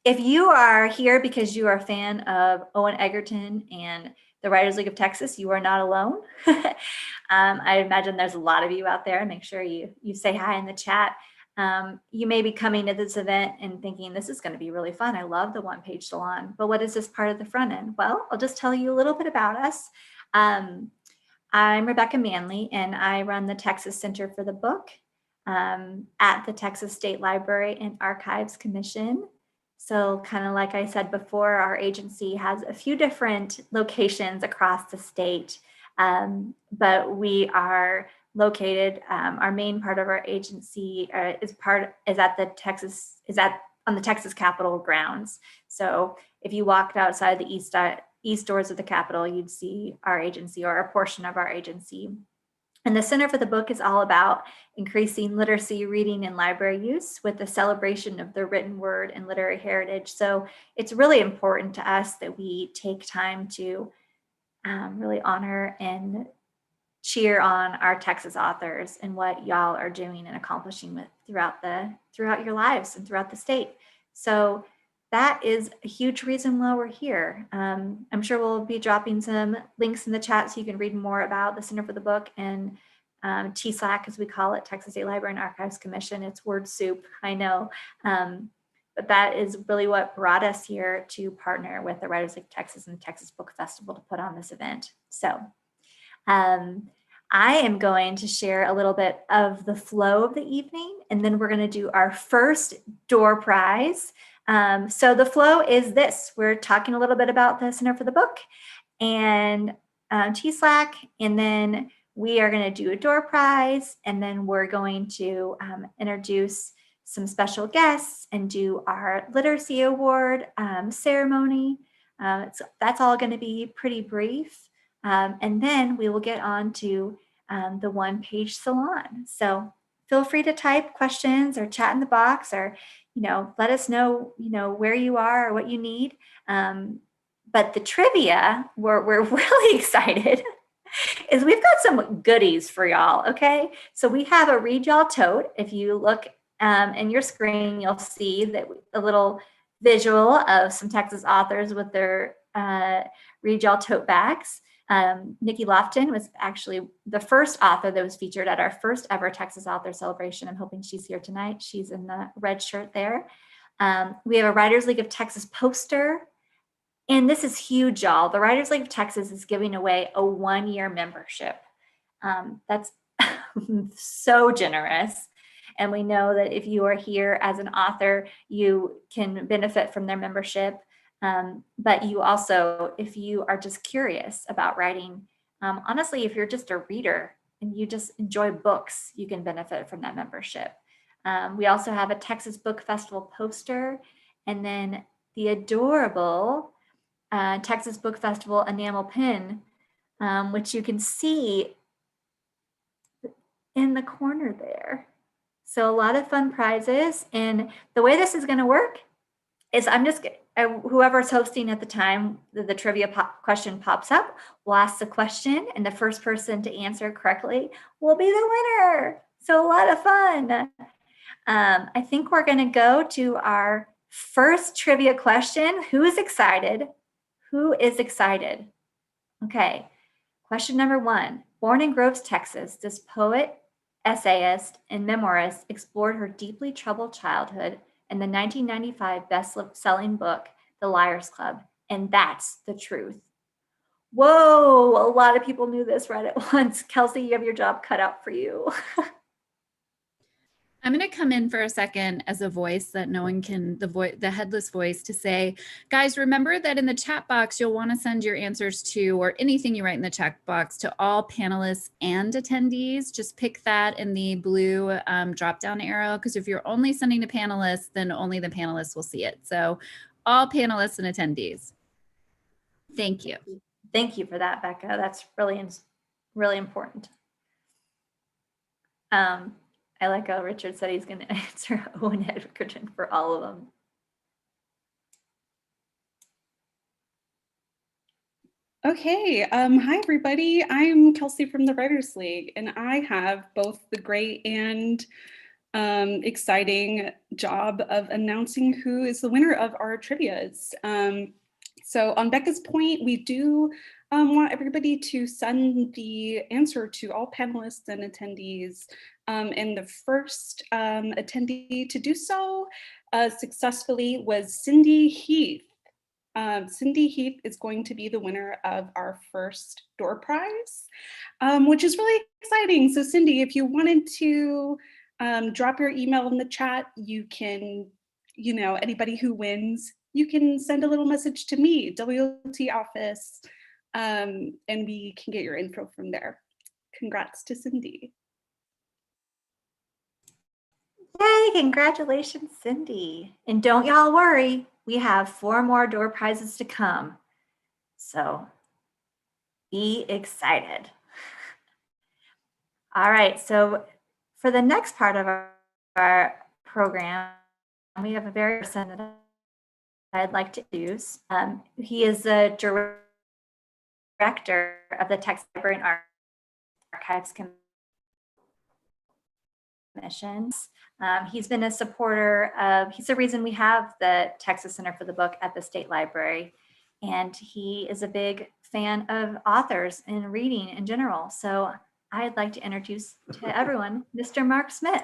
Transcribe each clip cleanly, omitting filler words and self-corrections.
If you are here because you are a fan of Owen Egerton and the Writers League of Texas, you are not alone. I imagine there's a lot of you out there. Make sure you say hi in the chat. You may be coming to this event and thinking, this is going to be really fun. I love the One Page Salon, but what is this part of the front end? Well, I'll just tell you a little bit about us. I'm Rebecca Manley, and I run the Texas Center for the Book at the Texas State Library and Archives Commission. So kind of like I said before, our agency has a few different locations across the state, but we are located. Our main part of our agency is on the Texas Capitol grounds. So if you walked outside the east doors of the Capitol, you'd see our agency or a portion of our agency. And the Center for the Book is all about increasing literacy, reading, and library use with the celebration of the written word and literary heritage. So it's really important to us that we take time to really honor and cheer on our Texas authors and what y'all are doing and accomplishing throughout your lives and throughout the state. So that is a huge reason why we're here. I'm sure we'll be dropping some links in the chat so you can read more about the Center for the Book and TSLAC, as we call it, Texas State Library and Archives Commission. It's word soup, I know. But that is really what brought us here to partner with the Writers League of Texas and the Texas Book Festival to put on this event. So I am going to share a little bit of the flow of the evening, and then we're going to do our first door prize. So the flow is this. We're talking a little bit about the Center for the Book and TSLAC, and then we are going to do a door prize, and then we're going to introduce some special guests and do our literacy award ceremony. So that's all going to be pretty brief. And then we will get on to the One Page Salon. So feel free to type questions or chat in the box, or let us know, where you are or what you need. But the trivia, we're really excited, is we've got some goodies for y'all, okay? So we have a Read Y'all tote. If you look in your screen, you'll see that a little visual of some Texas authors with their Read Y'all tote bags. Nikki Lofton was actually the first author that was featured at our first ever Texas Author Celebration. I'm hoping she's here tonight. She's in the red shirt there. We have a Writers League of Texas poster. And this is huge, y'all. The Writers League of Texas is giving away a 1-year membership. That's so generous. And we know that if you are here as an author, you can benefit from their membership. But you also, if you are just curious about writing, honestly, if you're just a reader and you just enjoy books, you can benefit from that membership. We also have a Texas Book Festival poster, and then the adorable Texas Book Festival enamel pin, which you can see in the corner there. So a lot of fun prizes. And the way this is going to work is whoever's hosting at the time the trivia question pops up, we'll ask the question, and the first person to answer correctly will be the winner. So a lot of fun. I think we're going to go to our first trivia question. Who is excited? Who is excited? Okay. Question number 1. Born in Groves, Texas, this poet, essayist, and memoirist explored her deeply troubled childhood in the 1995 best-selling book, The Liars Club, and that's the truth. Whoa, a lot of people knew this right at once. Kelsey, you have your job cut out for you. I'm going to come in for a second as a voice that no one can, the headless voice, to say, guys, remember that in the chat box, you'll want to send your answers to, or anything you write in the chat box, to all panelists and attendees. Just pick that in the blue drop-down arrow, because if you're only sending to panelists, then only the panelists will see it. So all panelists and attendees. Thank you. Thank you for that, Becca. That's really, really important. I like how Richard said he's going to answer Owen Egerton for all of them. Okay, hi everybody. I'm Kelsey from the Writers League, and I have both the great and exciting job of announcing who is the winner of our trivias. So on Becca's point, we do want everybody to send the answer to all panelists and attendees. And the first attendee to do so successfully was Cindy Heath. Cindy Heath is going to be the winner of our first door prize, which is really exciting. So Cindy, if you wanted to drop your email in the chat, you can, anybody who wins, you can send a little message to me, WLT office, and we can get your info from there. Congrats to Cindy. Yay, congratulations, Cindy. And don't y'all worry, we have 4 more door prizes to come. So be excited. All right, so for the next part of our program, we have a very person that I'd like to introduce. He is the director of the Texas Library and Archives Commission. He's been a supporter of, he's the reason we have the Texas Center for the Book at the State Library. And he is a big fan of authors and reading in general. So I'd like to introduce to everyone, Mr. Mark Smith.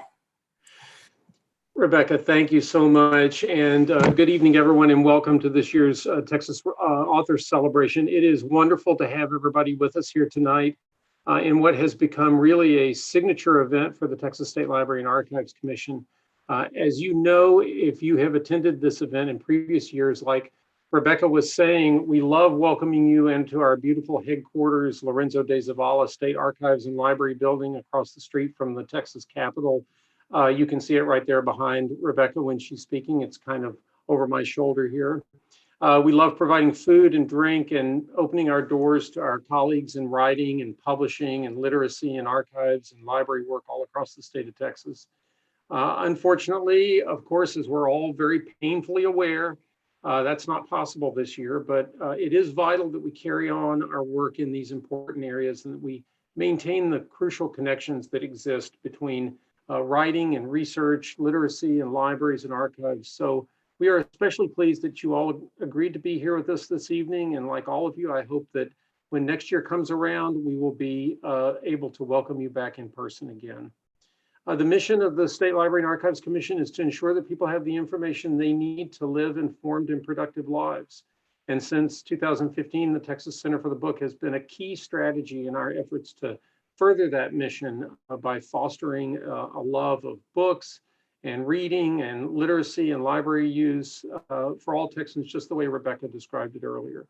Rebecca, thank you so much. And good evening, everyone, and welcome to this year's Texas Authors Celebration. It is wonderful to have everybody with us here tonight in what has become really a signature event for the Texas State Library and Archives Commission. As you know, if you have attended this event in previous years, like Rebecca was saying, we love welcoming you into our beautiful headquarters, Lorenzo de Zavala State Archives and Library building across the street from the Texas Capitol. You can see it right there behind Rebecca when she's speaking. It's kind of over my shoulder here. We love providing food and drink and opening our doors to our colleagues in writing and publishing and literacy and archives and library work all across the state of Texas. Unfortunately, of course, as we're all very painfully aware, that's not possible this year, but it is vital that we carry on our work in these important areas and that we maintain the crucial connections that exist between writing and research, literacy, and libraries and archives. So we are especially pleased that you all agreed to be here with us this evening. And like all of you, I hope that when next year comes around, we will be able to welcome you back in person again. The mission of the State Library and Archives Commission is to ensure that people have the information they need to live informed and productive lives. And since 2015, the Texas Center for the Book has been a key strategy in our efforts to further that mission by fostering a love of books and reading and literacy and library use for all Texans, just the way Rebecca described it earlier.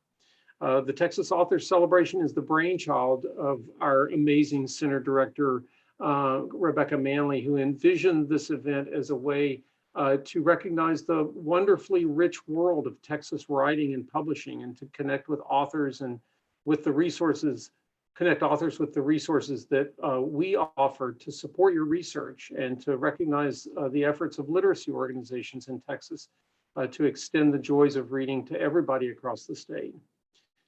The Texas Authors Celebration is the brainchild of our amazing center director, Rebecca Manley, who envisioned this event as a way to recognize the wonderfully rich world of Texas writing and publishing and to connect with authors and with the resources connect authors with the resources that we offer to support your research and to recognize the efforts of literacy organizations in Texas to extend the joys of reading to everybody across the state.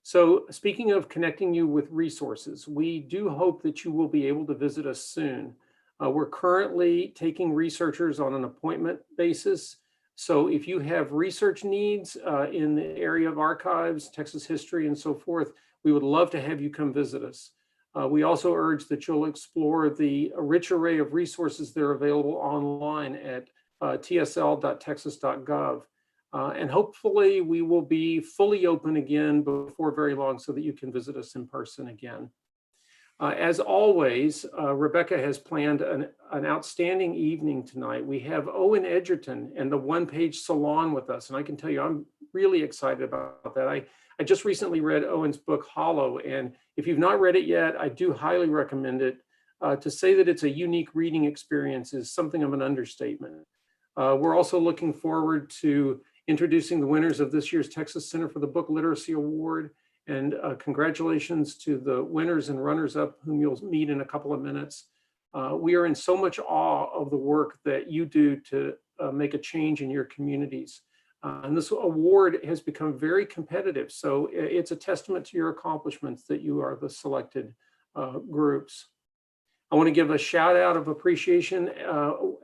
So speaking of connecting you with resources, we do hope that you will be able to visit us soon. We're currently taking researchers on an appointment basis. So if you have research needs in the area of archives, Texas history, and so forth, we would love to have you come visit us. We also urge that you'll explore the rich array of resources that are available online at tsl.texas.gov. And hopefully we will be fully open again before very long so that you can visit us in person again. As always, Rebecca has planned an outstanding evening tonight. We have Owen Egerton and the One Page Salon with us. And I can tell you, I'm really excited about that. I just recently read Owen's book, Hollow. And if you've not read it yet, I do highly recommend it. To say that it's a unique reading experience is something of an understatement. We're also looking forward to introducing the winners of this year's Texas Center for the Book Literacy Award. And congratulations to the winners and runners-up whom you'll meet in a couple of minutes. We are in so much awe of the work that you do to make a change in your communities. And this award has become very competitive. So it's a testament to your accomplishments that you are the selected groups. I want to give a shout out of appreciation,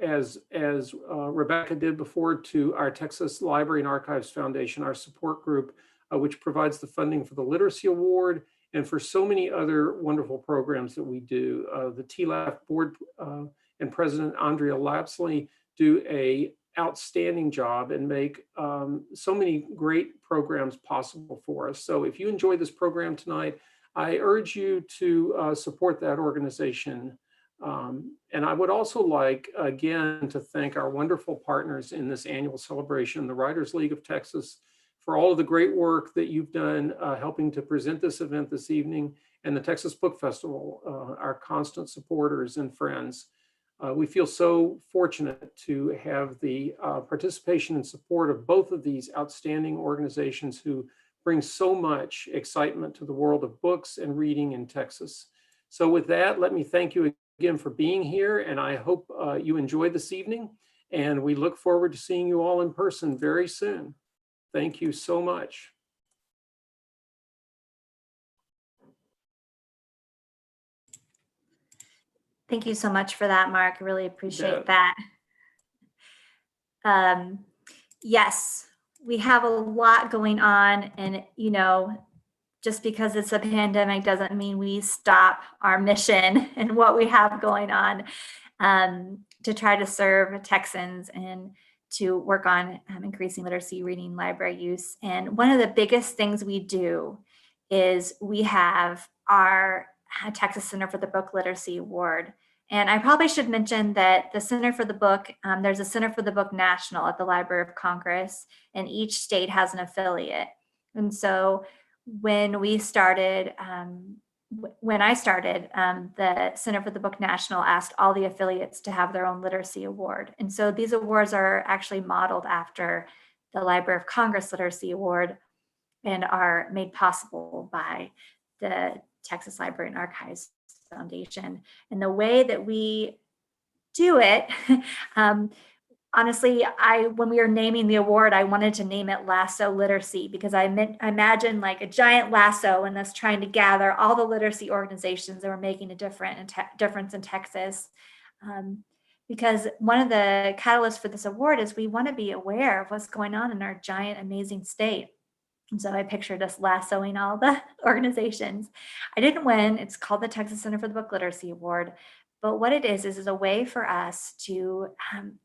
as Rebecca did before, to our Texas Library and Archives Foundation, our support group, which provides the funding for the Literacy Award and for so many other wonderful programs that we do. The TLAF board and President Andrea Lapsley do a outstanding job and make so many great programs possible for us. So if you enjoy this program tonight, I urge you to support that organization. And I would also like, again, to thank our wonderful partners in this annual celebration, the Writers League of Texas, for all of the great work that you've done helping to present this event this evening, and the Texas Book Festival, our constant supporters and friends. We feel so fortunate to have the participation and support of both of these outstanding organizations who bring so much excitement to the world of books and reading in Texas. So with that, let me thank you again for being here, and I hope you enjoyed this evening, and we look forward to seeing you all in person very soon. Thank you so much. Thank you so much for that, Mark. I really appreciate Yeah. that. Yes, we have a lot going on, and just because it's a pandemic doesn't mean we stop our mission and what we have going on to try to serve Texans and to work on increasing literacy, reading, library use. And one of the biggest things we do is we have our Texas Center for the Book Literacy Award. And I probably should mention that the Center for the Book, there's a Center for the Book National at the Library of Congress, and each state has an affiliate. And so when I started, the Center for the Book National asked all the affiliates to have their own literacy award. And so these awards are actually modeled after the Library of Congress Literacy Award and are made possible by the Texas Library and Archives Foundation. And the way that we do it, honestly, when we were naming the award, I wanted to name it Lasso Literacy, because I imagine like a giant lasso and us trying to gather all the literacy organizations that were making a difference in Texas. Because one of the catalysts for this award is we want to be aware of what's going on in our giant, amazing state. And so I pictured us lassoing all the organizations. I didn't win. It's called the Texas Center for the Book Literacy Award. But what it is a way for us to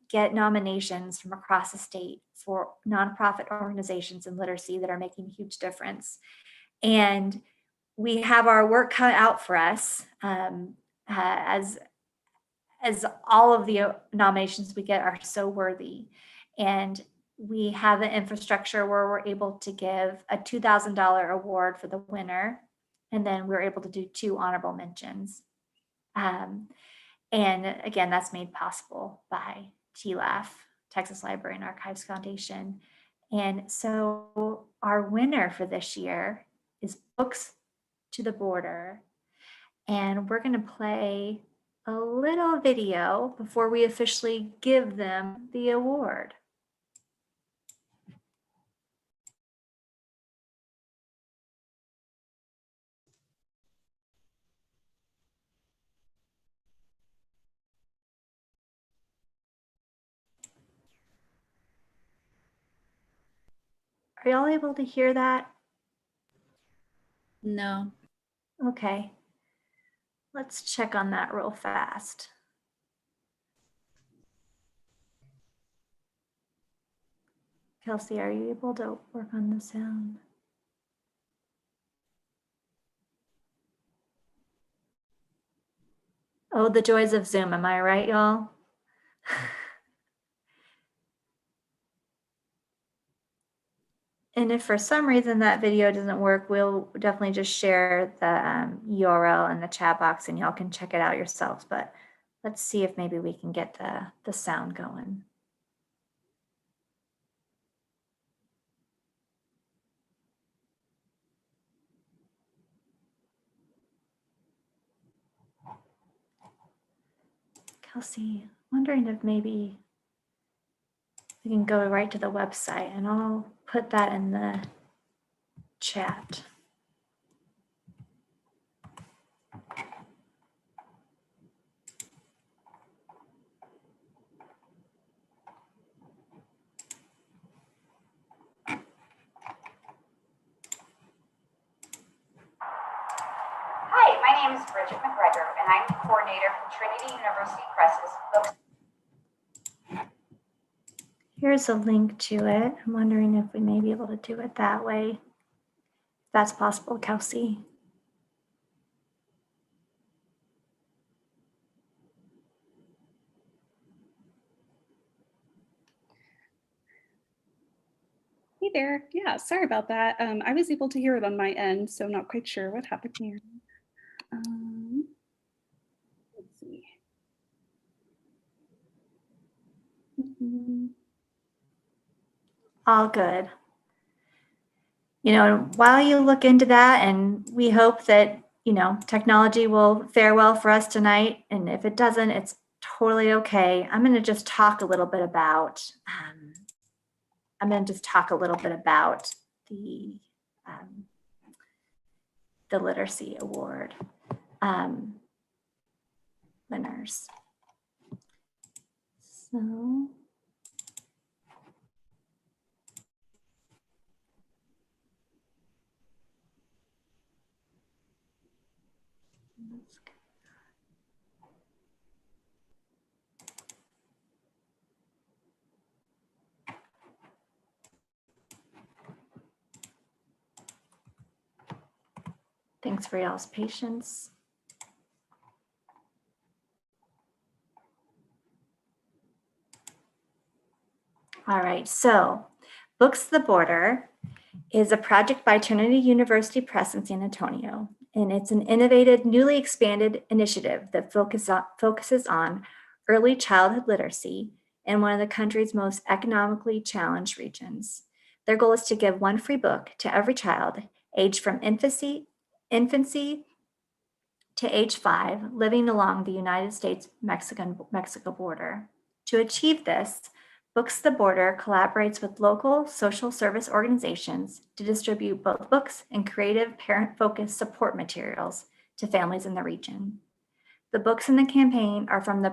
get nominations from across the state for nonprofit organizations in literacy that are making a huge difference. And we have our work cut out for us, as all of the nominations we get are so worthy. And we have the infrastructure where we're able to give a $2,000 award for the winner. And then we're able to do 2 honorable mentions. And again, that's made possible by TLAF, Texas Library and Archives Foundation. And so our winner for this year is Books to the Border. And we're going to play a little video before we officially give them the award. Are y'all able to hear that? No. Okay. Let's check on that real fast. Kelsey, are you able to work on the sound? Oh, the joys of Zoom. Am I right, y'all? And if for some reason that video doesn't work, we'll definitely just share the URL in the chat box and y'all can check it out yourselves. But let's see if maybe we can get the sound going. Kelsey, wondering if maybe we can go right to the website, and I'll put that in the chat. is Bridget McGregor, and I'm the coordinator for Trinity University Press's Books. Here's a link to it. I'm wondering if we may be able to do it that way. If that's possible, Kelsey. Hey there. Yeah, sorry about that. I was able to hear it on my end, so I'm not quite sure what happened here. Let's see. All good. You know, while you look into that, and we hope that, you know, technology will fare well for us tonight. And if it doesn't, it's totally okay. I'm going to just talk a little bit about, the Literacy Award winners. So. Thanks for y'all's patience. All right, so Books the Border is a project by Trinity University Press in San Antonio, and it's an innovative, newly expanded initiative that focuses on early childhood literacy in one of the country's most economically challenged regions. Their goal is to give one free book to every child aged from infancy to age 5 living along the United States-Mexico border. To achieve this, Books the Border collaborates with local social service organizations to distribute both books and creative parent-focused support materials to families in the region. The books in the campaign are from the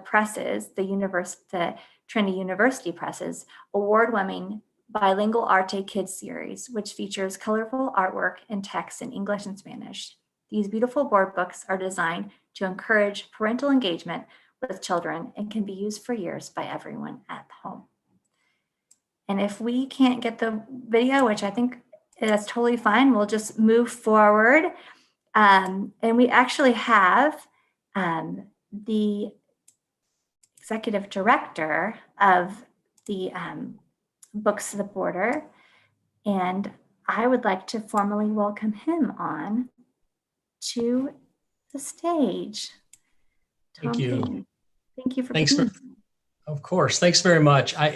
Trinity University Press's award-winning bilingual Arte Kids series, which features colorful artwork and text in English and Spanish. These beautiful board books are designed to encourage parental engagement with children and can be used for years by everyone at home. And if we can't get the video, which I think that's totally fine, we'll just move forward. And we actually have the executive director of the Books of the Border, and I would like to formally welcome him on to the stage. Thank you. Thank you for Thanks being for, of course. Thanks very much. I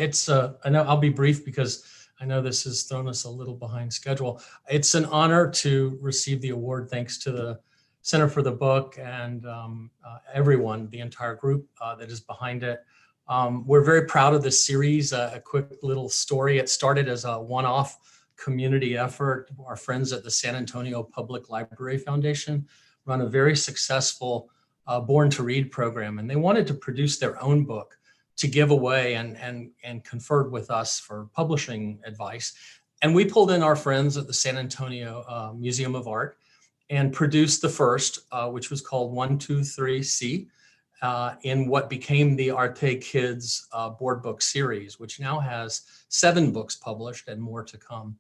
know I'll be brief because I know this has thrown us a little behind schedule. It's an honor to receive the award. Thanks to the Center for the Book and everyone, the entire group that is behind it. We're very proud of this series. A quick little story. It started as a one-off community effort. Our friends at the San Antonio Public Library Foundation run a very successful Born to Read program, and they wanted to produce their own book to give away and conferred with us for publishing advice. And we pulled in our friends at the San Antonio Museum of Art and produced the first, which was called 123C, in what became the Arte Kids board book series, which now has 7 books published and more to come.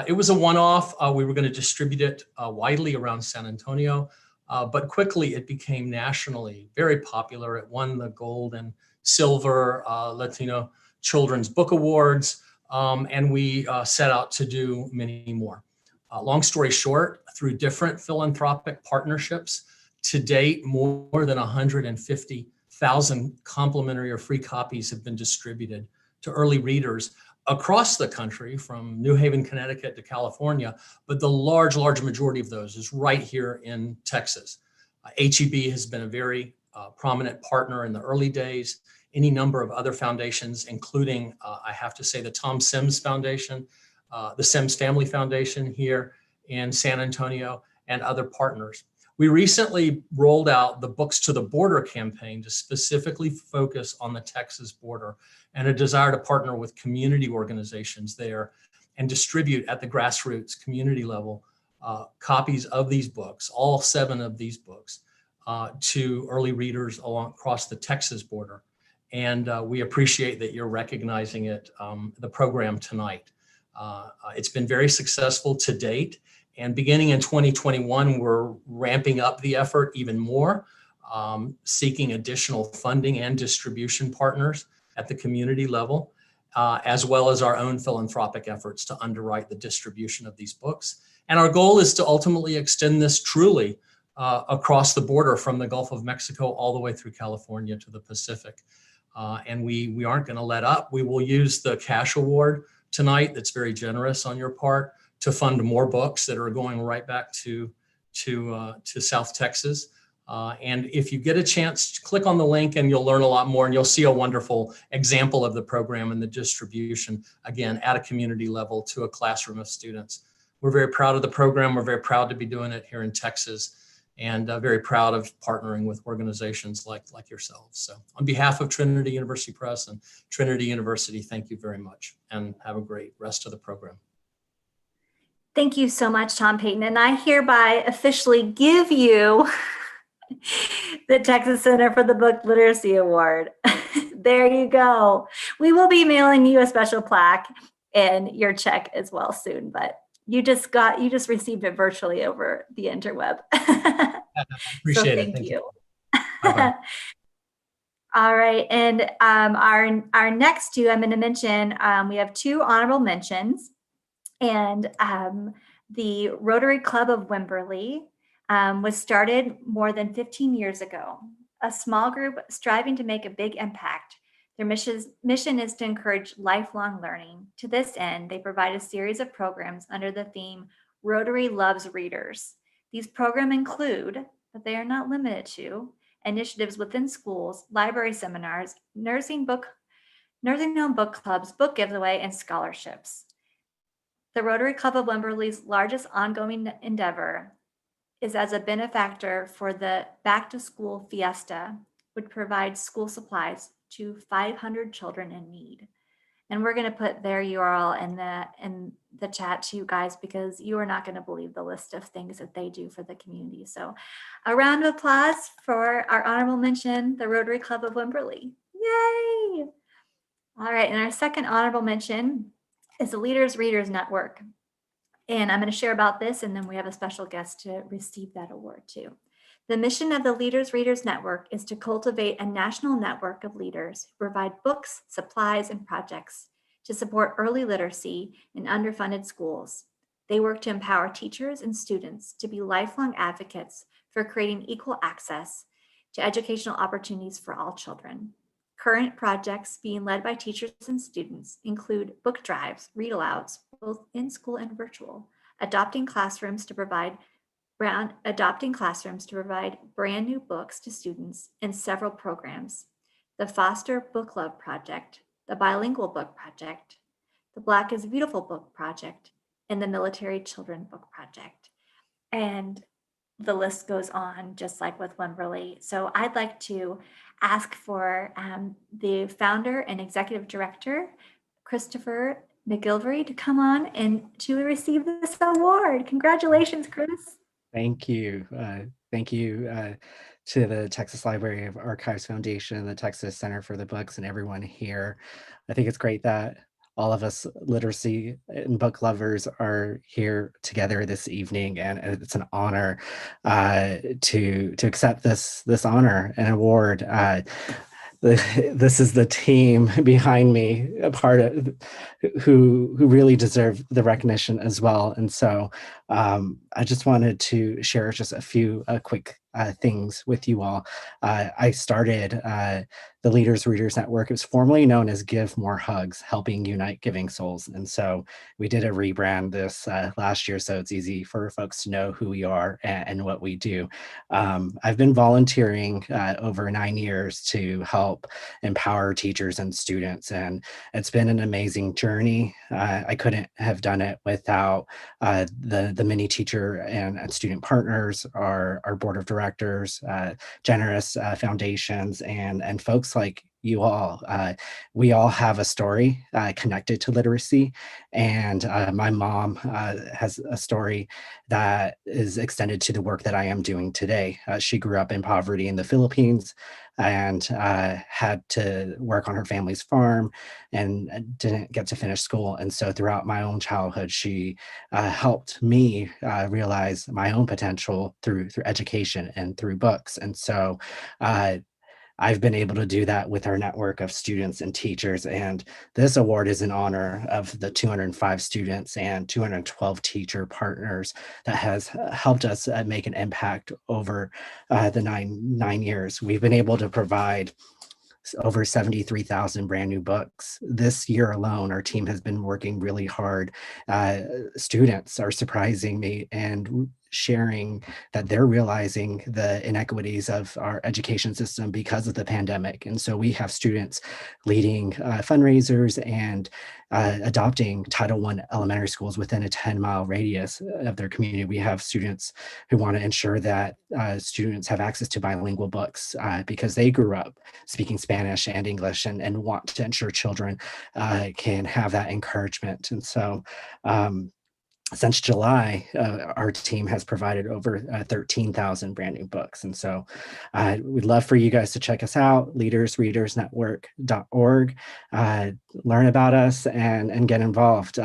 It was a one-off. We were going to distribute it widely around San Antonio, but quickly it became nationally very popular. It won the gold and silver Latino Children's Book Awards, and we set out to do many more. Long story short, through different philanthropic partnerships, to date, more than 150,000 complimentary or free copies have been distributed to early readers across the country, from New Haven, Connecticut to California, but the large majority of those is right here in Texas. HEB has been a very prominent partner in the early days. Any number of other foundations, including, I have to say, the Tom Sims Foundation, the Sims Family Foundation here in San Antonio, and other partners. We recently rolled out the Books to the Border campaign to specifically focus on the Texas border, and a desire to partner with community organizations there and distribute at the grassroots community level copies of these books, all 7 of these books, to early readers across the Texas border. And we appreciate that you're recognizing it, the program tonight. It's been very successful to date. And beginning in 2021, we're ramping up the effort even more, seeking additional funding and distribution partners at the community level, as well as our own philanthropic efforts to underwrite the distribution of these books. And our goal is to ultimately extend this truly across the border from the Gulf of Mexico all the way through California to the Pacific. And we aren't going to let up. We will use the cash award tonight that's very generous on your part to fund more books that are going right back to South Texas. And if you get a chance, click on the link and you'll learn a lot more, and you'll see a wonderful example of the program and the distribution, again, at a community level to a classroom of students. We're very proud of the program. We're very proud to be doing it here in Texas, and very proud of partnering with organizations like yourselves. So on behalf of Trinity University Press and Trinity University, thank you very much, and have a great rest of the program. Thank you so much, Tom Payton. And I hereby officially give you the Texas Center for the Book Literacy Award. There you go. We will be mailing you a special plaque and your check as well soon, but you just received it virtually over the interweb. Appreciate so it. Thank you. Bye-bye. All right, and our next two, I'm going to mention, we have two honorable mentions, and the Rotary Club of Wimberley was started more than 15 years ago. A small group striving to make a big impact. Their mission is to encourage lifelong learning. To this end, they provide a series of programs under the theme Rotary Loves Readers. These programs include, but they are not limited to, initiatives within schools, library seminars, nursing home book clubs, book giveaway, and scholarships. The Rotary Club of Wimberley's largest ongoing endeavor is as a benefactor for the Back to School Fiesta, which provides school supplies to 500 children in need. And we're going to put their URL in the chat to you guys, because you are not going to believe the list of things that they do for the community. So a round of applause for our honorable mention, the Rotary Club of Wimberley. Yay! All right, and our second honorable mention is the Leaders Readers Network. And I'm going to share about this, and then we have a special guest to receive that award too. The mission of the Leaders Readers Network is to cultivate a national network of leaders who provide books, supplies, and projects to support early literacy in underfunded schools. They work to empower teachers and students to be lifelong advocates for creating equal access to educational opportunities for all children. Current projects being led by teachers and students include book drives, read-alouds, both in school and virtual, adopting classrooms to provide brand new books to students, and several programs: the Foster Book Club Project, the Bilingual Book Project, the Black is Beautiful Book Project, and the Military Children Book Project. And the list goes on, just like with Wimberley. So I'd like to ask for the founder and executive director, Christopher McGilvery, to come on and to receive this award. Congratulations, Chris. Thank you. Thank you to the Texas Library of Archives Foundation, the Texas Center for the Books, and everyone here. I think it's great that all of us literacy and book lovers are here together this evening, and it's an honor to accept this honor and award. This is the team behind me, a part of who really deserve the recognition as well. And so I just wanted to share just a few quick things with you all. I started the Leaders Readers Network. It was formerly known as Give More Hugs, Helping Unite Giving Souls. And so we did a rebrand this last year, so it's easy for folks to know who we are and what we do. I've been volunteering over 9 years to help empower teachers and students, and it's been an amazing journey. I couldn't have done it without the many teacher and student partners, our board of directors, generous foundations, and folks like you all. We all have a story connected to literacy, and my mom has a story that is extended to the work that I am doing today. She grew up in poverty in the Philippines and had to work on her family's farm and didn't get to finish school. And so throughout my own childhood, she helped me realize my own potential through education and through books. And so I've been able to do that with our network of students and teachers. And this award is in honor of the 205 students and 212 teacher partners that has helped us make an impact over the nine years. We've been able to provide over 73,000 brand new books. This year alone, our team has been working really hard. Students are surprising me and sharing that they're realizing the inequities of our education system because of the pandemic. And so we have students leading fundraisers and adopting Title I elementary schools within a 10-mile radius of their community. We have students who want to ensure that students have access to bilingual books because they grew up speaking Spanish and English and want to ensure children can have that encouragement. And so since July, our team has provided over 13,000 brand new books. And so we'd love for you guys to check us out, leadersreadersnetwork.org, learn about us and get involved.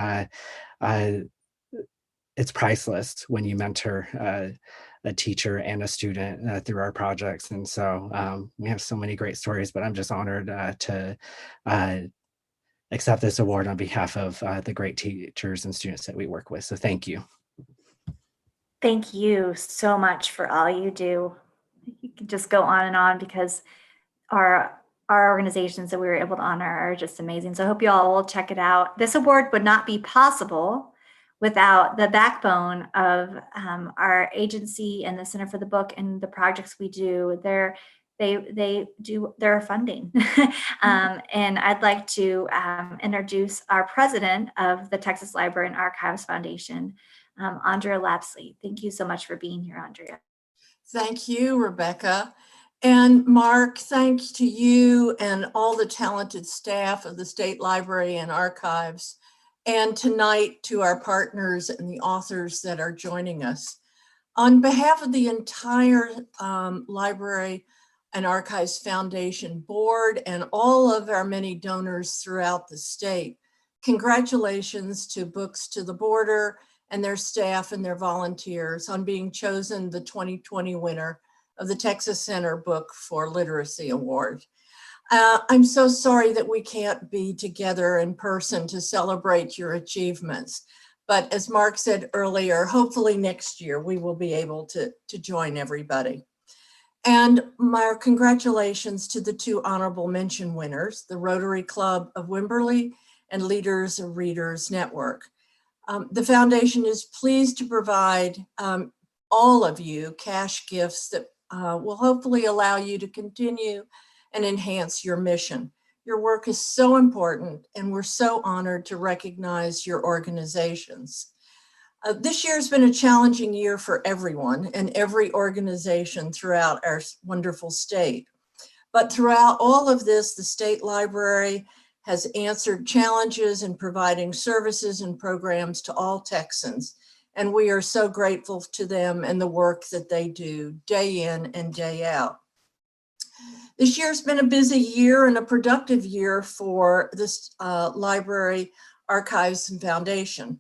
It's priceless when you mentor a teacher and a student through our projects. And so we have so many great stories, but I'm just honored to accept this award on behalf of the great teachers and students that we work with. So thank you. Thank you so much for all you do. You could just go on and on because our organizations that we were able to honor are just amazing. So I hope you all will check it out. This award would not be possible without the backbone of our agency and the Center for the Book and the projects we do. They do their funding. And I'd like to introduce our president of the Texas Library and Archives Foundation, Andrea Lapsley. Thank you so much for being here, Andrea. Thank you, Rebecca. And Mark, thanks to you and all the talented staff of the State Library and Archives, and tonight to our partners and the authors that are joining us. On behalf of the entire Library and Archives Foundation board and all of our many donors throughout the state, congratulations to Books to the Border and their staff and their volunteers on being chosen the 2020 winner of the Texas Center Book for Literacy Award. I'm so sorry that we can't be together in person to celebrate your achievements. But as Mark said earlier, hopefully next year we will be able to join everybody. And my congratulations to the two honorable mention winners, the Rotary Club of Wimberley and Leaders of Readers Network. The foundation is pleased to provide all of you cash gifts that will hopefully allow you to continue and enhance your mission. Your work is so important, and we're so honored to recognize your organizations. This year has been a challenging year for everyone and every organization throughout our wonderful state. But throughout all of this, the State Library has answered challenges in providing services and programs to all Texans. And we are so grateful to them and the work that they do day in and day out. This year's been a busy year and a productive year for this Library, Archives, and Foundation.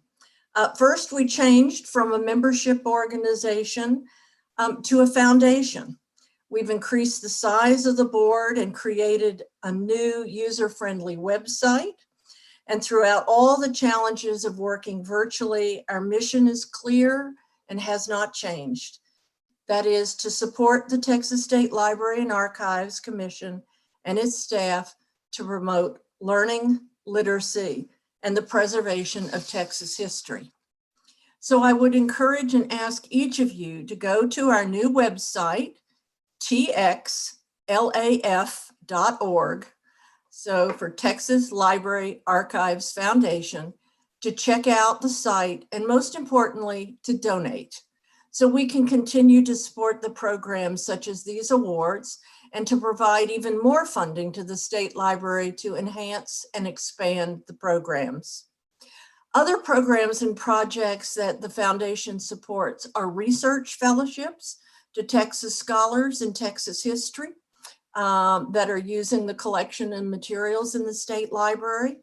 First, we changed from a membership organization to a foundation. We've increased the size of the board and created a new user-friendly website. And throughout all the challenges of working virtually, our mission is clear and has not changed. That is to support the Texas State Library and Archives Commission and its staff to promote learning, literacy, and the preservation of Texas history. So I would encourage and ask each of you to go to our new website, txlaf.org, so for Texas Library Archives Foundation, to check out the site and most importantly, to donate. so we can continue to support the programs such as these awards and to provide even more funding to the State Library to enhance and expand the programs. Other programs and projects that the foundation supports are research fellowships to Texas scholars in Texas history that are using the collection and materials in the State Library.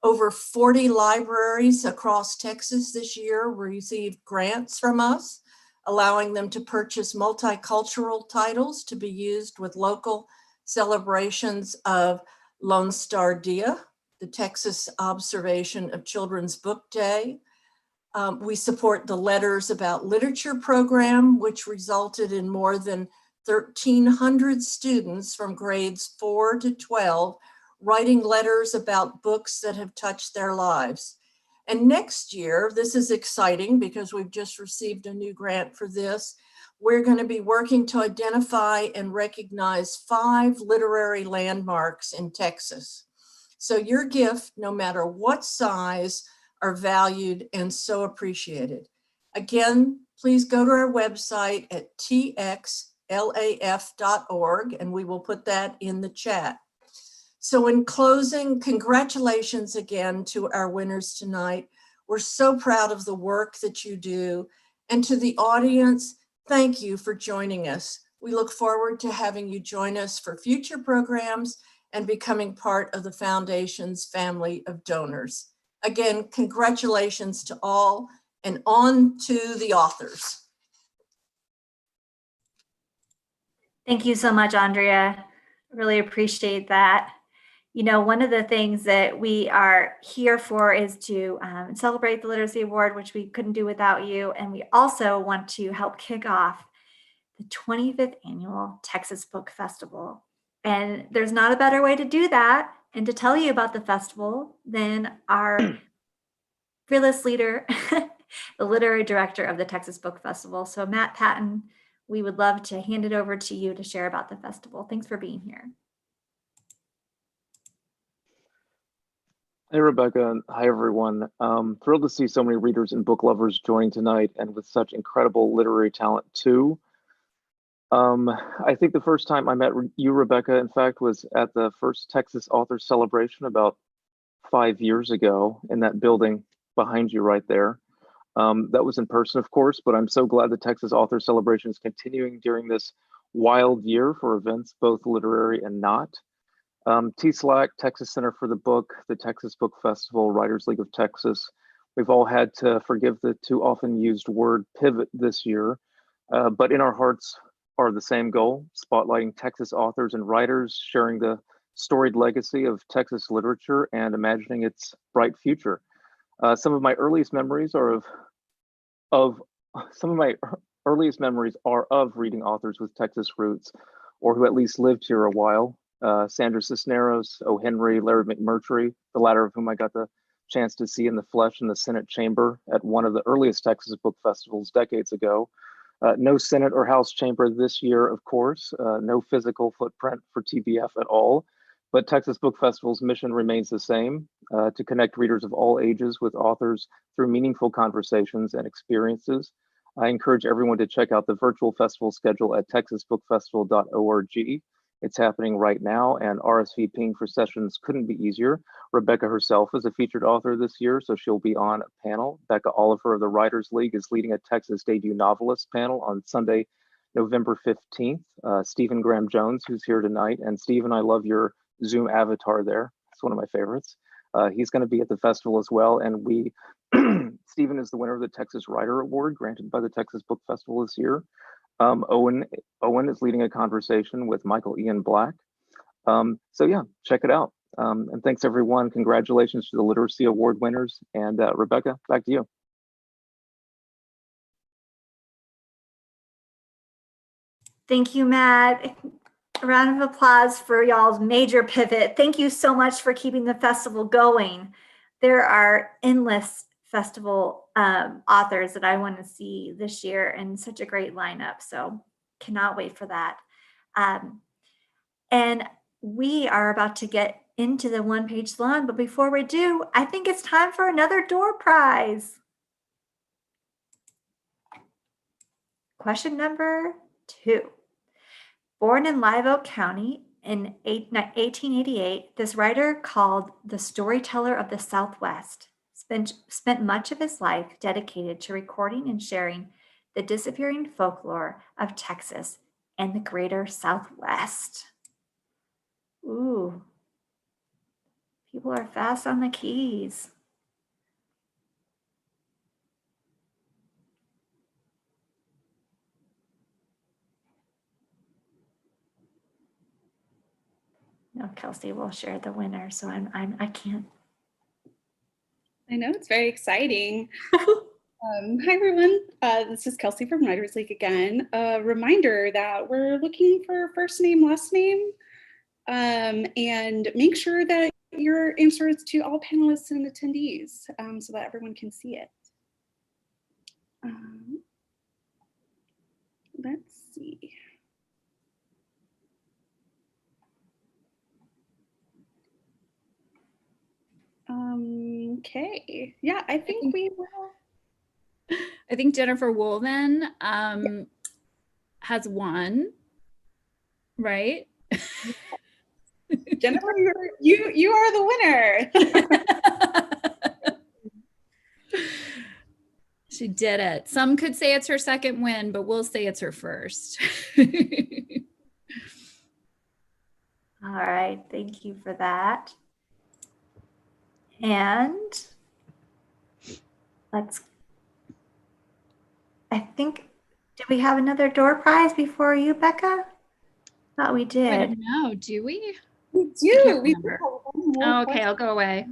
Over 40 libraries across Texas this year received grants from us, allowing them to purchase multicultural titles to be used with local celebrations of Lone Star Dia, the Texas Observation of Children's Book Day. We support the Letters About Literature program, which resulted in more than 1,300 students from grades 4 to 12 writing letters about books that have touched their lives. And next year, this is exciting because we've just received a new grant for this. We're going to be working to identify and recognize 5 literary landmarks in Texas. So your gift, no matter what size, are valued and so appreciated. Again, please go to our website at txlaf.org, and we will put that in the chat. So in closing, congratulations again to our winners tonight. We're so proud of the work that you do. And to the audience, thank you for joining us. We look forward to having you join us for future programs and becoming part of the Foundation's family of donors. Again, congratulations to all, and on to the authors. Thank you so much, Andrea. Really appreciate that. You know, one of the things that we are here for is to celebrate the Literacy Award, which we couldn't do without you. And we also want to help kick off the 25th Annual Texas Book Festival. And there's not a better way to do that and to tell you about the festival than our fearless leader, the literary director of the Texas Book Festival. So Matt Patton, we would love to hand it over to you to share about the festival. Thanks for being here. Hey, Rebecca, and hi, everyone. Thrilled to see so many readers and book lovers joining tonight, and with such incredible literary talent, too. I think the first time I met you, Rebecca, in fact, was at the first Texas Author Celebration about 5 years ago in that building behind you right there. That was in person, of course, but I'm so glad the Texas Author Celebration is continuing during this wild year for events, both literary and not. TSLAC, Texas Center for the Book, the Texas Book Festival, Writers League of Texas. We've all had to forgive the too often used word pivot this year, but in our hearts are the same goal, spotlighting Texas authors and writers, sharing the storied legacy of Texas literature and imagining its bright future. Some of my earliest memories are of reading authors with Texas roots, or who at least lived here a while. Sandra Cisneros, O. Henry, Larry McMurtry, the latter of whom I got the chance to see in the flesh in the Senate chamber at one of the earliest Texas book festivals decades ago. No Senate or House chamber this year, of course, no physical footprint for TBF at all, but Texas Book Festival's mission remains the same, to connect readers of all ages with authors through meaningful conversations and experiences. I encourage everyone to check out the virtual festival schedule at texasbookfestival.org. It's happening right now, and RSVPing for sessions couldn't be easier. Rebecca herself is a featured author this year, so she'll be on a panel. Becca Oliver of the Writers League is leading a Texas debut novelist panel on Sunday, November 15th. Stephen Graham Jones, who's here tonight, and Stephen, I love your Zoom avatar there. It's one of my favorites. He's going to be at the festival as well, and Stephen is the winner of the Texas Writer Award granted by the Texas Book Festival this year. Owen is leading a conversation with Michael Ian Black. So yeah, check it out. And thanks everyone. Congratulations to the Literacy Award winners. And Rebecca, back to you. Thank you, Matt. A round of applause for y'all's major pivot. Thank you so much for keeping the festival going. There are endless festival authors that I want to see this year, and such a great lineup. So cannot wait for that. And we are about to get into the One Page Salon, but before we do, I think it's time for another door prize. Question number 2. Born in Live Oak County in 1888, this writer, called the storyteller of the Southwest, spent much of his life dedicated to recording and sharing the disappearing folklore of Texas and the greater Southwest. Ooh, people are fast on the keys. No, Kelsey will share the winner, so I can't. I know, it's very exciting. Hi, everyone. This is Kelsey from Writers League again. A reminder that we're looking for first name, last name, and make sure that your answer is to all panelists and attendees so that everyone can see it. Let's see. Okay, yeah, I think we will. I think Jennifer Wolven has won, right? Jennifer, you are the winner. She did it. Some could say it's her second win, but we'll say it's her first. All right, thank you for that. And I think, did we have another door prize before you, Becca? Thought we I did. don't know, do we? We I do. can't We remember. do have one more Oh, okay, question. I'll go away.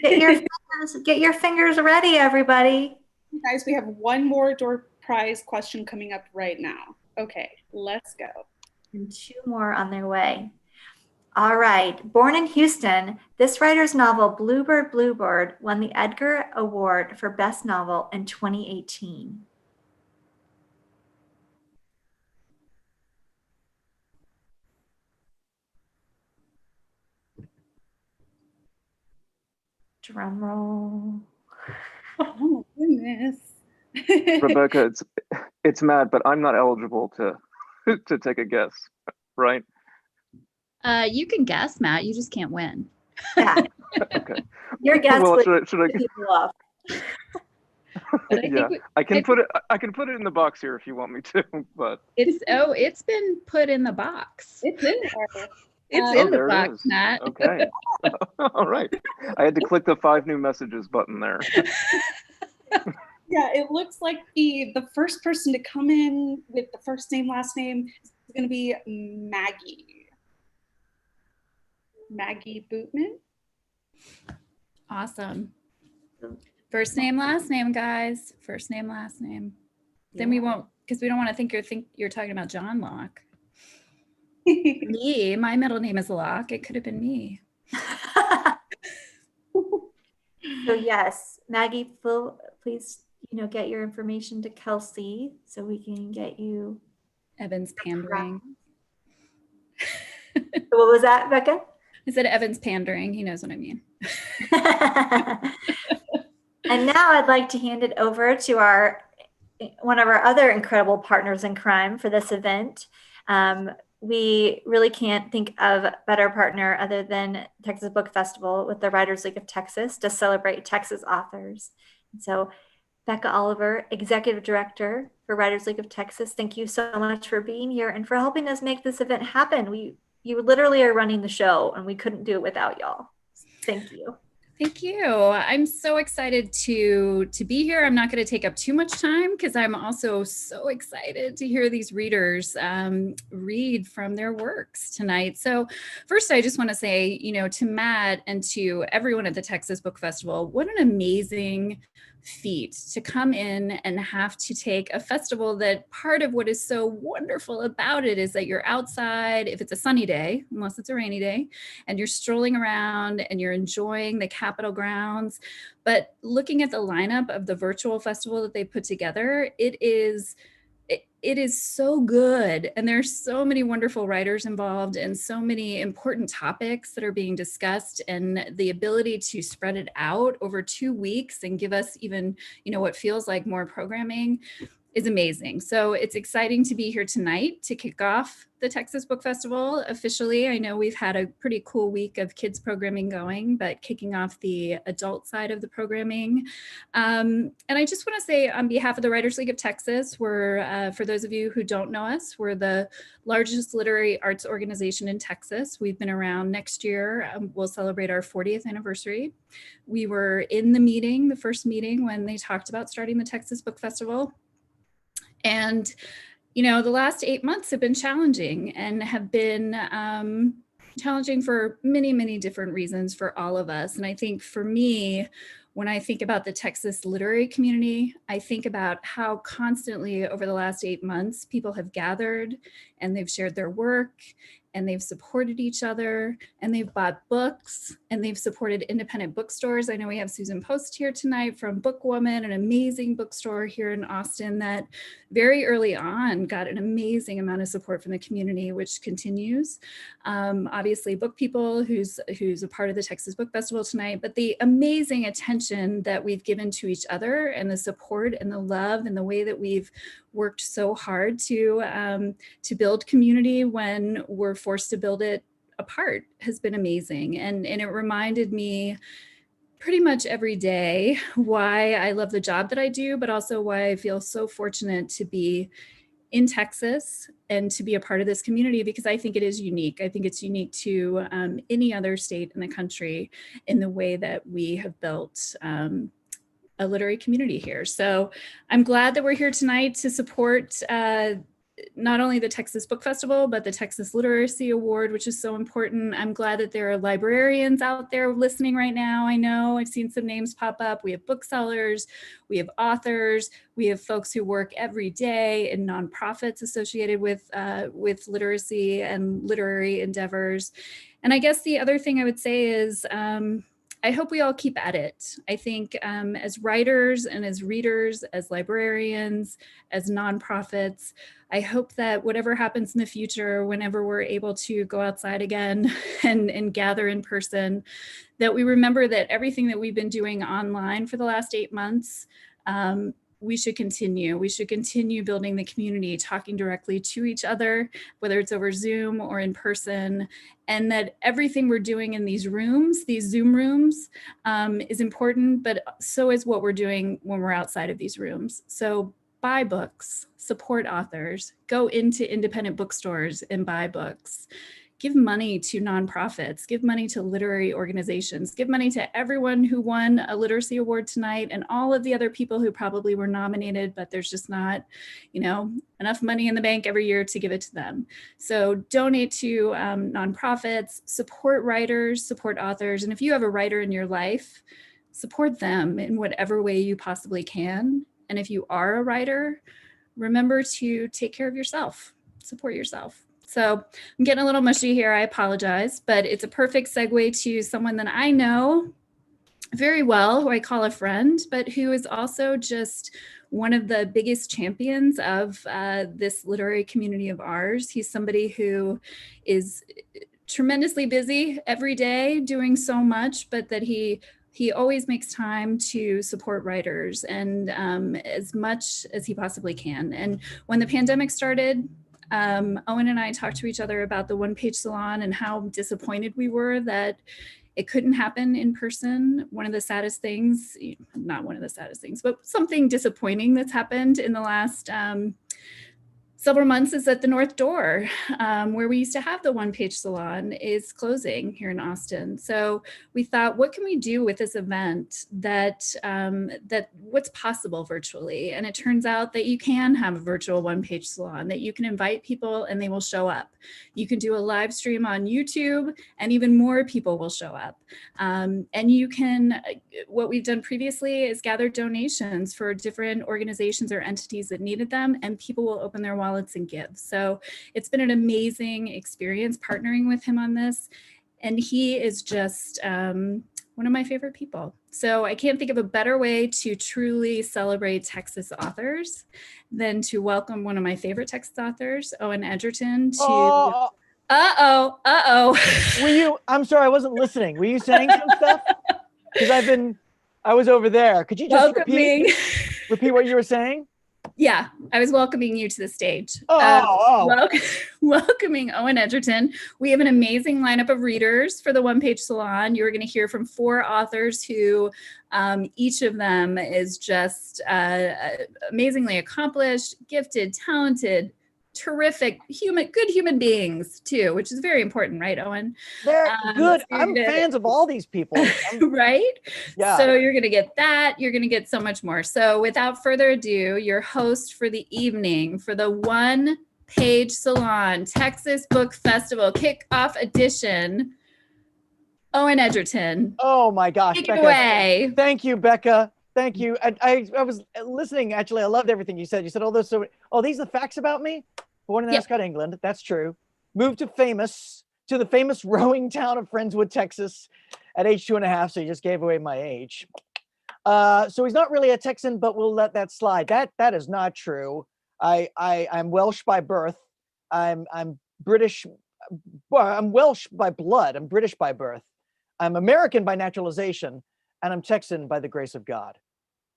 Get your fingers ready, everybody. Guys, we have one more door prize question coming up right now. Okay, let's go. And 2 more on their way. All right. Born in Houston, this writer's novel, Bluebird, Bluebird, won the Edgar Award for Best Novel in 2018. Drum roll. Oh my goodness. Rebecca, it's Matt, but I'm not eligible to to take a guess, right? You can guess, Matt. You just can't win. Yeah. Okay. Your guess Well, would should I? people off. But I Yeah, think I can put it in the box here if you want me to, but it's been put in the box. It's in there. It's Oh, in the there it box, is. Matt. Okay. All right. I had to click the 5 new messages button there. Yeah, it looks like the first person to come in with the first name, last name is going to be Maggie. Maggie Bootman. Awesome. First name, last name, guys. First name, last name. Then we won't, because we don't want to think you're talking about John Locke. Me, my middle name is Locke. It could have been me. So yes, Maggie, please, get your information to Kelsey so we can get you. Evan's pandering. What was that, Becca? I said Evan's pandering. He knows what I mean. And now I'd like to hand it over to one of our other incredible partners in crime for this event. We really can't think of a better partner other than Texas Book Festival with the Writers League of Texas to celebrate Texas authors. And so Becca Oliver, Executive Director for Writers League of Texas, thank you so much for being here and for helping us make this event happen. You literally are running the show and we couldn't do it without y'all. Thank you. Thank you. I'm so excited to be here. I'm not going to take up too much time because I'm also so excited to hear these readers read from their works tonight. So first, I just want to say, to Matt and to everyone at the Texas Book Festival, what an amazing feat to come in and have to take a festival that part of what is so wonderful about it is that you're outside, if it's a sunny day, unless it's a rainy day, and you're strolling around and you're enjoying the Capitol grounds. But looking at the lineup of the virtual festival that they put together, it is so good. And there's so many wonderful writers involved and so many important topics that are being discussed, and the ability to spread it out over 2 weeks and give us even, what feels like more programming is amazing. So it's exciting to be here tonight to kick off the Texas Book Festival officially. I know we've had a pretty cool week of kids programming going, but kicking off the adult side of the programming. And I just want to say on behalf of the Writers League of Texas, we're, for those of you who don't know us, we're the largest literary arts organization in Texas. We've been around. Next year. We'll celebrate our 40th anniversary. We were in the meeting, the first meeting when they talked about starting the Texas Book Festival. And, you know, the last 8 months have been challenging and have been challenging for many, many different reasons for all of us. And I think for me, when I think about the Texas literary community, I think about how constantly over the last 8 months, people have gathered and they've shared their work and they've supported each other and they've bought books and they've supported independent bookstores. I know we have Susan Post here tonight from Bookwoman, an amazing bookstore here in Austin that very early on got an amazing amount of support from the community, which continues. Obviously Book People, who's a part of the Texas Book Festival tonight, but the amazing attention that we've given to each other and the support and the love and the way that we've worked so hard to build community when we're forced to build it apart has been amazing. And it reminded me pretty much every day why I love the job that I do, but also why I feel so fortunate to be in Texas and to be a part of this community, because I think it is unique. I think it's unique to any other state in the country in the way that we have built a literary community here. So I'm glad that we're here tonight to support not only the Texas Book Festival, but the Texas Literacy Award, which is so important. I'm glad that there are librarians out there listening right now. I know I've seen some names pop up. We have booksellers, we have authors, we have folks who work every day in nonprofits associated with literacy and literary endeavors. And I guess the other thing I would say is, I hope we all keep at it. I think as writers and as readers, as librarians, as nonprofits, I hope that whatever happens in the future, whenever we're able to go outside again and gather in person, that we remember that everything that we've been doing online for the last 8 months, we should continue. We should continue building the community, talking directly to each other, whether it's over Zoom or in person, and that everything we're doing in these rooms, these Zoom rooms, is important, but so is what we're doing when we're outside of these rooms. So buy books, support authors, go into independent bookstores and buy books. Give money to nonprofits, give money to literary organizations, give money to everyone who won a literacy award tonight and all of the other people who probably were nominated, but there's just not, enough money in the bank every year to give it to them. So donate to nonprofits, support writers, support authors. And if you have a writer in your life, support them in whatever way you possibly can. And if you are a writer, remember to take care of yourself, support yourself. So I'm getting a little mushy here, I apologize, but it's a perfect segue to someone that I know very well, who I call a friend, but who is also just one of the biggest champions of this literary community of ours. He's somebody who is tremendously busy every day doing so much, but that he always makes time to support writers and as much as he possibly can. And when the pandemic started, Owen and I talked to each other about the One Page Salon and how disappointed we were that it couldn't happen in person. One of the saddest things, not one of the saddest things, but something disappointing that's happened in the last several months is that the North Door, where we used to have the One Page Salon, is closing here in Austin. So we thought, what can we do with this event that what's possible virtually? And it turns out that you can have a virtual One Page Salon, that you can invite people and they will show up. You can do a live stream on YouTube and even more people will show up. And you can, what we've done previously is gather donations for different organizations or entities that needed them, and people will open their wallets and give. So it's been an amazing experience partnering with him on this. And he is just one of my favorite people. So I can't think of a better way to truly celebrate Texas authors than to welcome one of my favorite Texas authors, Owen Egerton, to... Were you, I'm sorry, I wasn't listening. Were you saying some stuff? Because I was over there. Could you just repeat what you were saying? Yeah, I was welcoming you to the stage. Oh. Welcoming Owen Egerton. We have an amazing lineup of readers for the One Page Salon. You're going to hear from 4 authors who each of them is just amazingly accomplished, gifted, talented, terrific, good human beings too, which is very important, right, Owen? They're good. I'm fans of all these people. Right? Yeah. So you're going to get that. You're going to get so much more. So without further ado, your host for the evening for the One Page Salon Texas Book Festival Kickoff Edition, Owen Egerton. Oh my gosh, Take Becca. it away. Thank you, Becca. Thank you. I was listening. Actually, I loved everything you said. You said all those. Oh, these are the facts about me. Born in Ascot, England. That's true. Moved to the famous rowing town of Friendswood, Texas, at age 2.5. So you just gave away my age. So he's not really a Texan, but we'll let that slide. That is not true. I'm Welsh by birth. I'm British. Well, I'm Welsh by blood. I'm British by birth. I'm American by naturalization, and I'm Texan by the grace of God.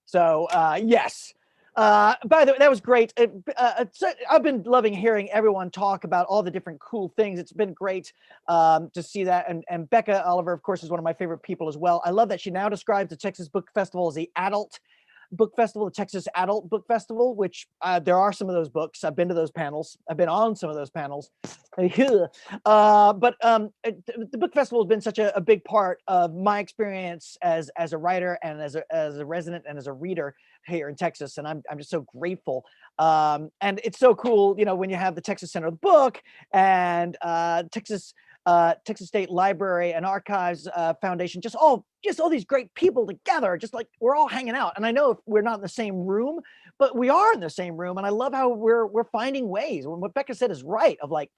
So yes. By the way, that was great. I've been loving hearing everyone talk about all the different cool things. It's been great to see that. And Becca Oliver, of course, is one of my favorite people as well. I love that she now describes the Texas Book Festival as the adult book festival, the Texas Adult Book Festival, which there are some of those books. I've been to those panels. I've been on some of those panels. But the book festival has been such a big part of my experience as a writer and as a resident and as a reader here in Texas. And I'm just so grateful. And it's so cool, when you have the Texas Center of the Book and Texas State Library and Archives Foundation, just all these great people together, just like we're all hanging out. And I know we're not in the same room, but we are in the same room. And I love how we're finding ways. When what Becca said is right, of like,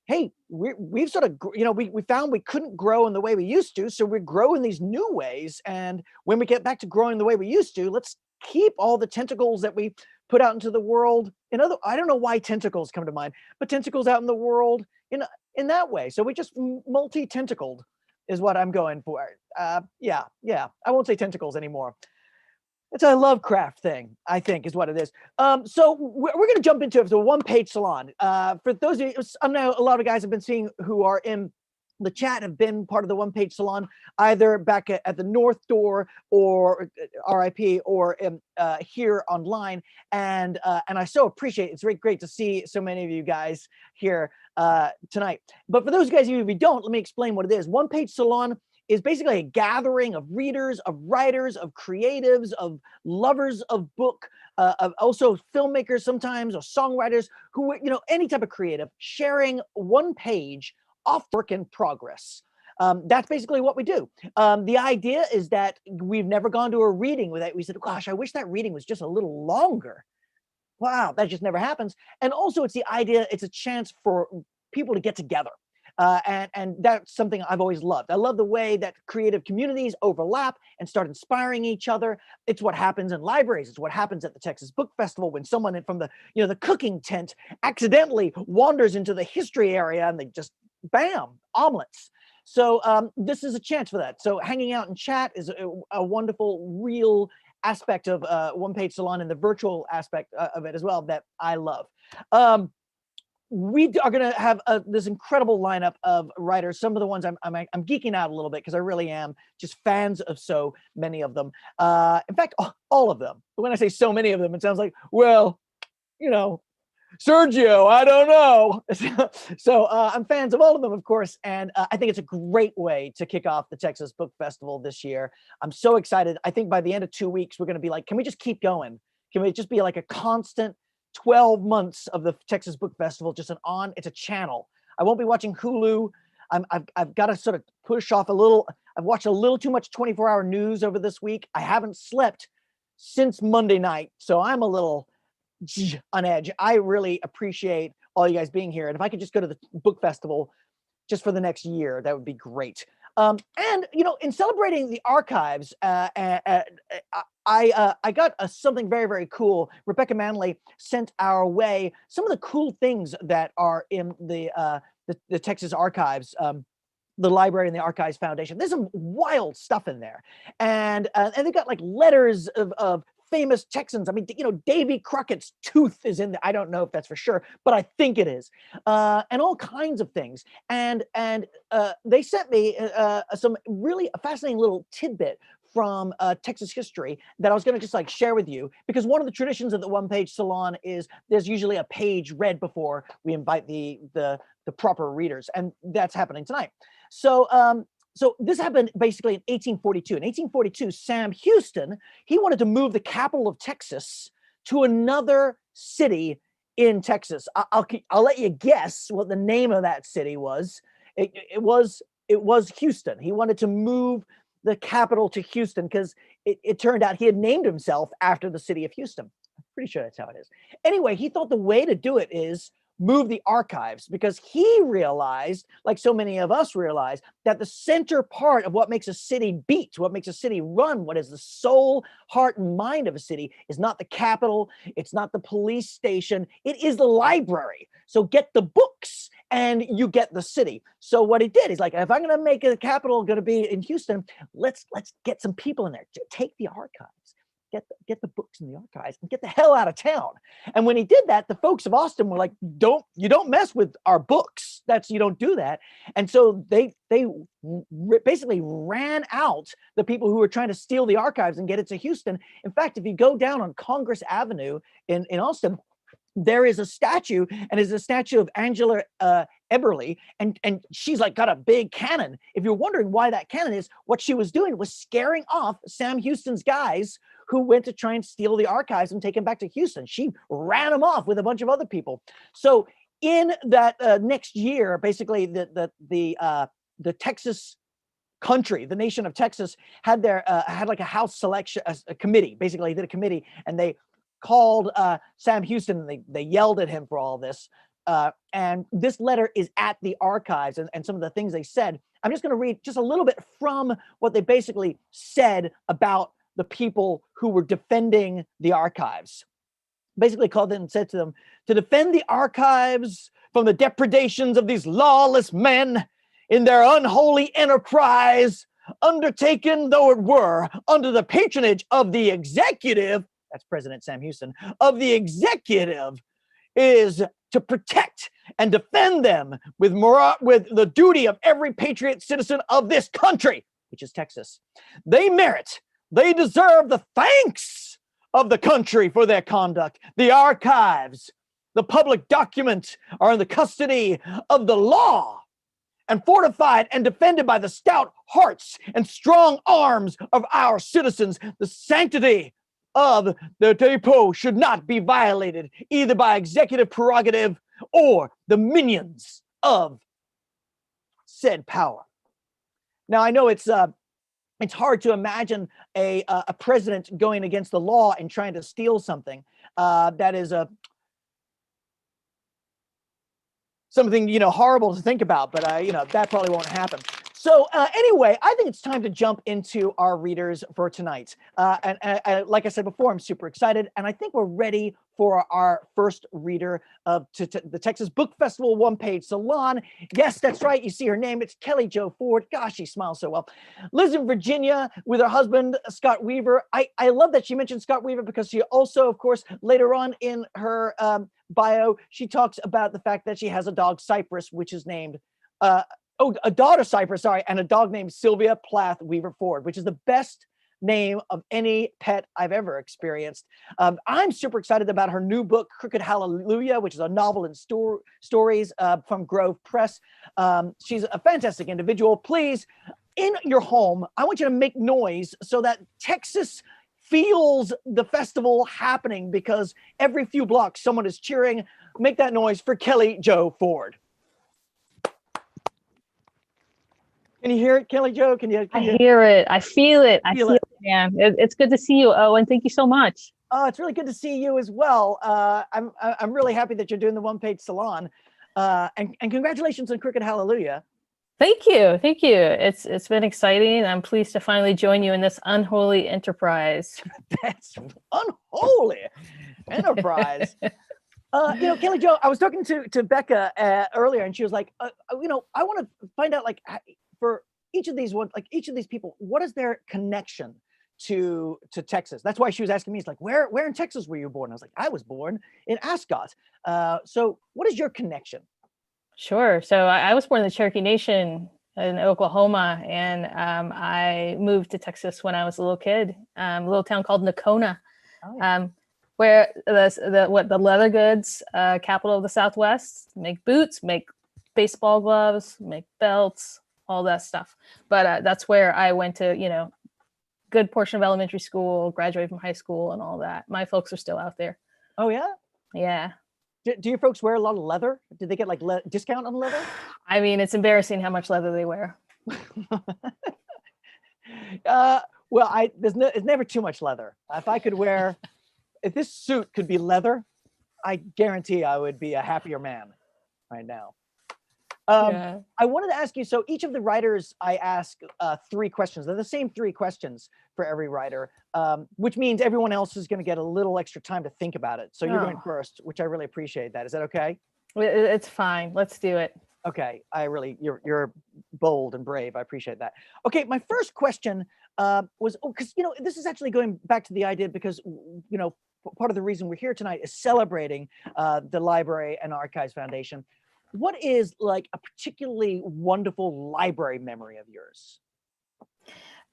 hey, we've sort of, we found we couldn't grow in the way we used to. So we grow in these new ways. And when we get back to growing the way we used to, let's keep all the tentacles that we put out into the world. I don't know why tentacles come to mind, but tentacles out in the world in that way. So we just multi-tentacled is what I'm going for. Yeah. I won't say tentacles anymore. It's a Lovecraft thing, I think, is what it is. So we're going to jump into the One Page Salon. For those of you, I know a lot of guys have been seeing who are in the chat have been part of the One Page Salon, either back at the North Door or RIP or here online. And I so appreciate it. It's great to see so many of you guys here tonight. But for those guys of you who don't, let me explain what it is. One Page Salon is basically a gathering of readers, of writers, of creatives, of lovers of book, of also filmmakers sometimes, or songwriters, who, any type of creative, sharing one page off work in progress. That's basically what we do. The idea is that we've never gone to a reading with that. We said, gosh, I wish that reading was just a little longer. Wow, that just never happens. And also it's the idea, it's a chance for people to get together. And that's something I've always loved. I love the way that creative communities overlap and start inspiring each other. It's what happens in libraries. It's what happens at the Texas Book Festival when someone from the cooking tent accidentally wanders into the history area and they just, bam, omelets. So this is a chance for that. So hanging out and chat is a wonderful, real aspect of One Page Salon and the virtual aspect of it as well that I love. We are going to have this incredible lineup of writers. Some of the ones I'm geeking out a little bit because I really am just fans of so many of them. In fact, all of them. But when I say so many of them, it sounds like, well, Sergio, I don't know. So I'm fans of all of them, of course. And I think it's a great way to kick off the Texas Book Festival this year. I'm so excited. I think by the end of 2 weeks, we're going to be like, can we just keep going? Can we just be like a constant 12 months of the Texas Book Festival, just it's a channel. I won't be watching Hulu. I've got to sort of push off a little. I've watched a little too much 24-hour news over this week. I haven't slept since Monday night. So I'm a little on edge. I really appreciate all you guys being here. And if I could just go to the book festival just for the next year, that would be great. And in celebrating the archives, I got something very, very cool. Rebecca Manley sent our way some of the cool things that are in the Texas archives, the library and the Archives Foundation. There's some wild stuff in there, and they got like letters of famous Texans. I mean, Davy Crockett's tooth is in there. I don't know if that's for sure, but I think it is. And all kinds of things. And they sent me some really fascinating little tidbit from Texas history that I was going to just like share with you, because one of the traditions of the One Page Salon is there's usually a page read before we invite the proper readers, and that's happening tonight. So so this happened basically in 1842. In 1842, Sam Houston, he wanted to move the capital of Texas to another city in Texas. I'll let you guess what the name of that city was. It was Houston. He wanted to move the capital to Houston because it turned out he had named himself after the city of Houston. I'm pretty sure that's how it is. Anyway, he thought the way to do it is move the archives, because he realized, like so many of us realize, that the center part of what makes a city beat, what makes a city run, what is the soul, heart, and mind of a city is not the Capitol, it's not the police station, it is the library. So get the books and you get the city. So what he did is like, if I'm going to make a capital going to be in Houston, let's get some people in there to take the archives. Get the books in the archives and get the hell out of town. And when he did that, the folks of Austin were like, you don't mess with our books. You don't do that. And so they basically ran out the people who were trying to steal the archives and get it to Houston. In fact, if you go down on Congress Avenue in Austin, there is a statue, and it's a statue of Angela Eberly, and she's like got a big cannon. If you're wondering why that cannon is, what she was doing was scaring off Sam Houston's guys who went to try and steal the archives and take them back to Houston. She ran them off with a bunch of other people. So in that next year, basically the Texas country, the nation of Texas, had like a house selection a committee. Basically, they did a committee, and they called Sam Houston, and they yelled at him for all this. And this letter is at the archives, and some of the things they said. I'm just going to read just a little bit from what they basically said about the people who were defending the archives. Basically called them and said to them, to defend the archives from the depredations of these lawless men in their unholy enterprise, undertaken though it were under the patronage of the executive, that's President Sam Houston, of the executive, is to protect and defend them with the duty of every patriot citizen of this country, which is Texas. They deserve the thanks of the country for their conduct. The archives, the public documents, are in the custody of the law and fortified and defended by the stout hearts and strong arms of our citizens. The sanctity of the depot should not be violated either by executive prerogative or the minions of said power. Now, I know it's hard to imagine a president going against the law and trying to steal something. That is something horrible to think about, but that probably won't happen. So anyway, I think it's time to jump into our readers for tonight. And like I said before, I'm super excited, and I think we're ready for our first reader of the Texas Book Festival One Page Salon. Yes, that's right. You see her name. It's Kelli Jo Ford. Gosh, she smiles so well. Lives in Virginia with her husband, Scott Weaver. I love that she mentioned Scott Weaver because she also, of course, later on in her bio, she talks about the fact that she has a dog, Cypress, which is named a daughter, Cypress, sorry, and a dog named Sylvia Plath Weaver-Ford, which is the best name of any pet I've ever experienced. I'm super excited about her new book, Crooked Hallelujah, which is a novel and stories from Grove Press. She's a fantastic individual. Please, in your home, I want you to make noise so that Texas feels the festival happening, because every few blocks someone is cheering. Make that noise for Kelli Jo Ford. Can you hear it, Kelli Jo? I hear it. I feel it. I feel it, man. It's good to see you, Owen. Thank you so much. Oh, it's really good to see you as well. I'm really happy that you're doing the One Page Salon, and congratulations on Crooked Hallelujah. Thank you. Thank you. It's been exciting. I'm pleased to finally join you in this unholy enterprise. That's unholy enterprise. Kelli Jo, I was talking to Becca earlier, and she was like, I want to find out, like, for each of these people, what is their connection to Texas. That's why she was asking me, it's like, where in Texas were you born? I was like, I was born in Ascot. So what is your connection? Sure. So I was born in the Cherokee Nation in Oklahoma, and I moved to Texas when I was a little kid, a little town called Nakona, where the leather goods capital of the Southwest, make boots, make baseball gloves, make belts, all that stuff. But that's where I went to, good portion of elementary school, graduated from high school and all that. My folks are still out there. Oh, yeah? Yeah. Do your folks wear a lot of leather? Did they get like discount on leather? I mean, it's embarrassing how much leather they wear. Well, it's never too much leather. If this suit could be leather, I guarantee I would be a happier man right now. I wanted to ask you, so each of the writers, I ask 3 questions. They're the same 3 questions for every writer, which means everyone else is going to get a little extra time to think about it. So you're going first, which I really appreciate that. Is that okay? It's fine. Let's do it. Okay. You're bold and brave. I appreciate that. Okay. My first question was, because, this is actually going back to the idea because, part of the reason we're here tonight is celebrating the Library and Archives Foundation. What is like a particularly wonderful library memory of yours?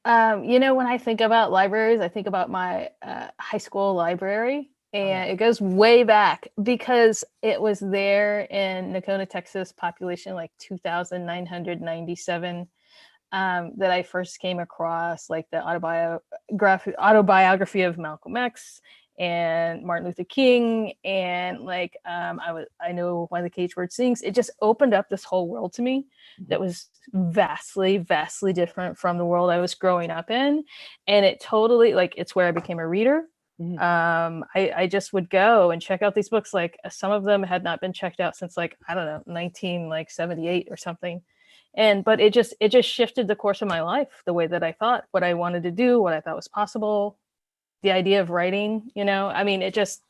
When I think about libraries, I think about my high school library, and it goes way back because it was there in Nakona, Texas, population like 2,997, that I first came across like the autobiography of Malcolm X and Martin Luther King, and like I know When the Caged Bird Sings. It just opened up this whole world to me that was vastly different from the world I was growing up in, and it totally, like, it's where I became a reader. I just would go and check out these books. Like, some of them had not been checked out since, like, I don't know, 1978 or something. But it just shifted the course of my life, the way that I thought, what I wanted to do, what I thought was possible. The idea of writing, I mean, that's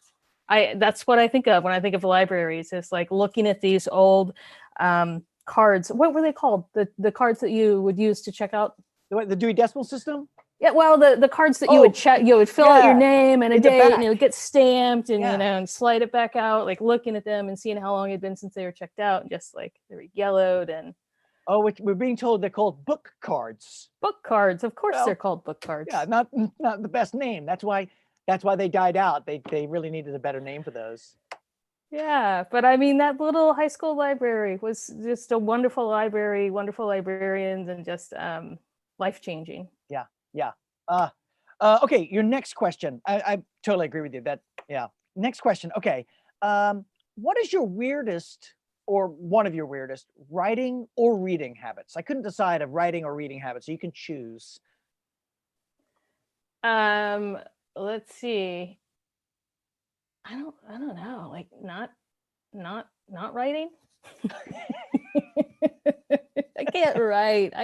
what I think of when I think of libraries. It's like looking at these old cards. What were they called? The cards that you would use to check out? The Dewey Decimal System? Yeah, well, the cards that you would check, you would fill out your name and a date, and it would get stamped, and and slide it back out, like looking at them and seeing how long it had been since they were checked out, and just like they were yellowed. And we're being told they're called book cards. Book cards, of course, they're called book cards. Yeah, not the best name. That's why they died out. They really needed a better name for those. Yeah, but I mean, that little high school library was just a wonderful library, wonderful librarians, and just life-changing. Yeah. Okay, your next question. I totally agree with you. Next question. Okay. What is your weirdest, or one of your weirdest, writing or reading habits? I couldn't decide of writing or reading habits, so you can choose. Let's see. I don't know. Like not writing. I can't write.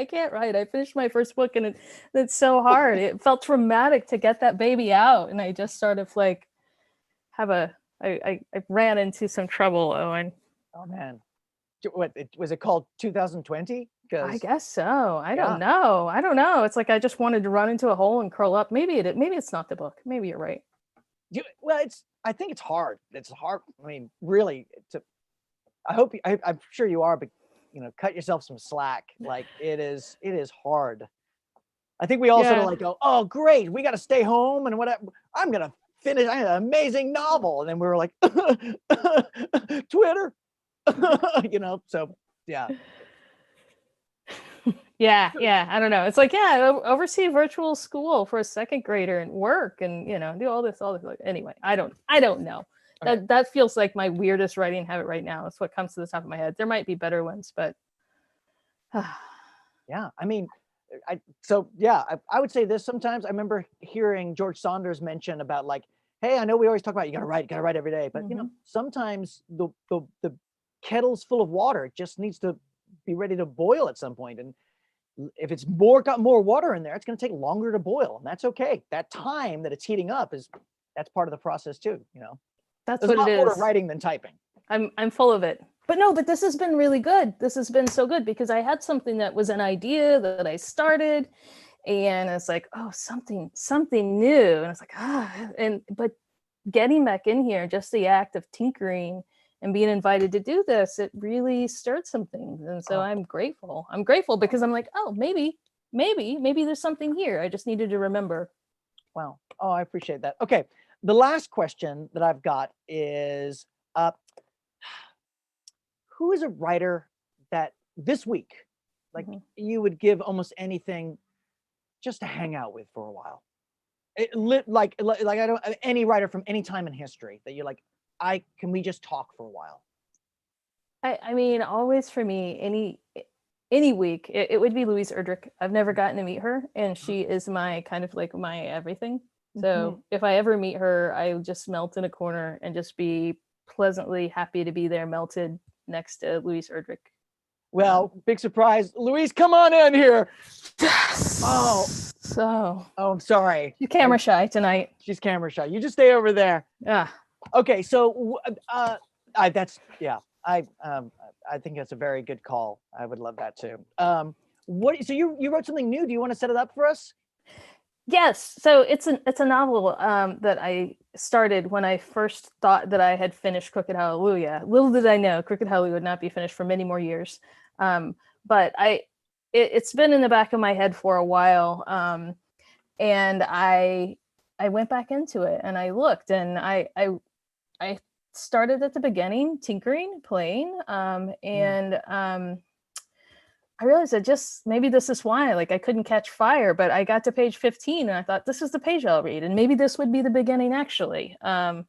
I finished my first book, and it's so hard. It felt traumatic to get that baby out, and I just sort of like I ran into some trouble, Owen. Oh man, was it called 2020? I guess so. I don't know. It's like I just wanted to run into a hole and curl up. Maybe it's not the book. Maybe you're right. I think it's hard. It's hard. I mean, really. I'm sure you are, but cut yourself some slack. Like it is hard. I think we all sort of like go, oh great, we got to stay home and whatever. I'm gonna finish an amazing novel, and then we were like, Twitter, So yeah. Yeah. I don't know. It's like, oversee virtual school for a second grader and work and, do all this. Like, anyway, I don't know. Okay. That feels like my weirdest writing habit right now. That's what comes to the top of my head. There might be better ones, but. Yeah. I mean, I would say this sometimes. I remember hearing George Saunders mention about like, hey, I know we always talk about you gotta write every day, but sometimes the kettle's full of water. It just needs to be ready to boil at some point. And if it's got more water in there, it's going to take longer to boil, and that's okay. That time that it's heating up that's part of the process too. That's There's what it is. More writing than typing. I'm full of it. But this has been really good. This has been so good because I had something that was an idea that I started, And it's like, oh, something new. And it's like, but getting back in here, just the act of tinkering and being invited to do this, it really stirred some things. And so I'm grateful. I'm grateful because I'm like, oh, maybe there's something here. I just needed to remember. Wow. Oh, I appreciate that. Okay. The last question that I've got is, who is a writer that this week, like you would give almost anything just to hang out with for a while? Like I don't, any writer from any time in history that you're like, can we just talk for a while? I mean, always for me, any week, it would be Louise Erdrich. I've never gotten to meet her, and she is my kind of like my everything. So if I ever meet her, I just melt in a corner and just be pleasantly happy to be there, melted next to Louise Erdrich. Well, big surprise. Louise, come on in here. Yes. Oh, I'm sorry. She's camera shy tonight. She's camera shy. You just stay over there. Yeah. Okay, so I think that's a very good call. I would love that too. So you wrote something new. Do you want to set it up for us? Yes. So it's a novel that I started when I first thought that I had finished Crooked Hallelujah. Little did I know Crooked Hallelujah would not be finished for many more years. But it's been in the back of my head for a while. And I went back into it and I looked, and I started at the beginning, tinkering, playing, and I realized that just maybe this is why, like, I couldn't catch fire, but I got to page 15 and I thought, this is the page I'll read, and maybe this would be the beginning actually. Yeah.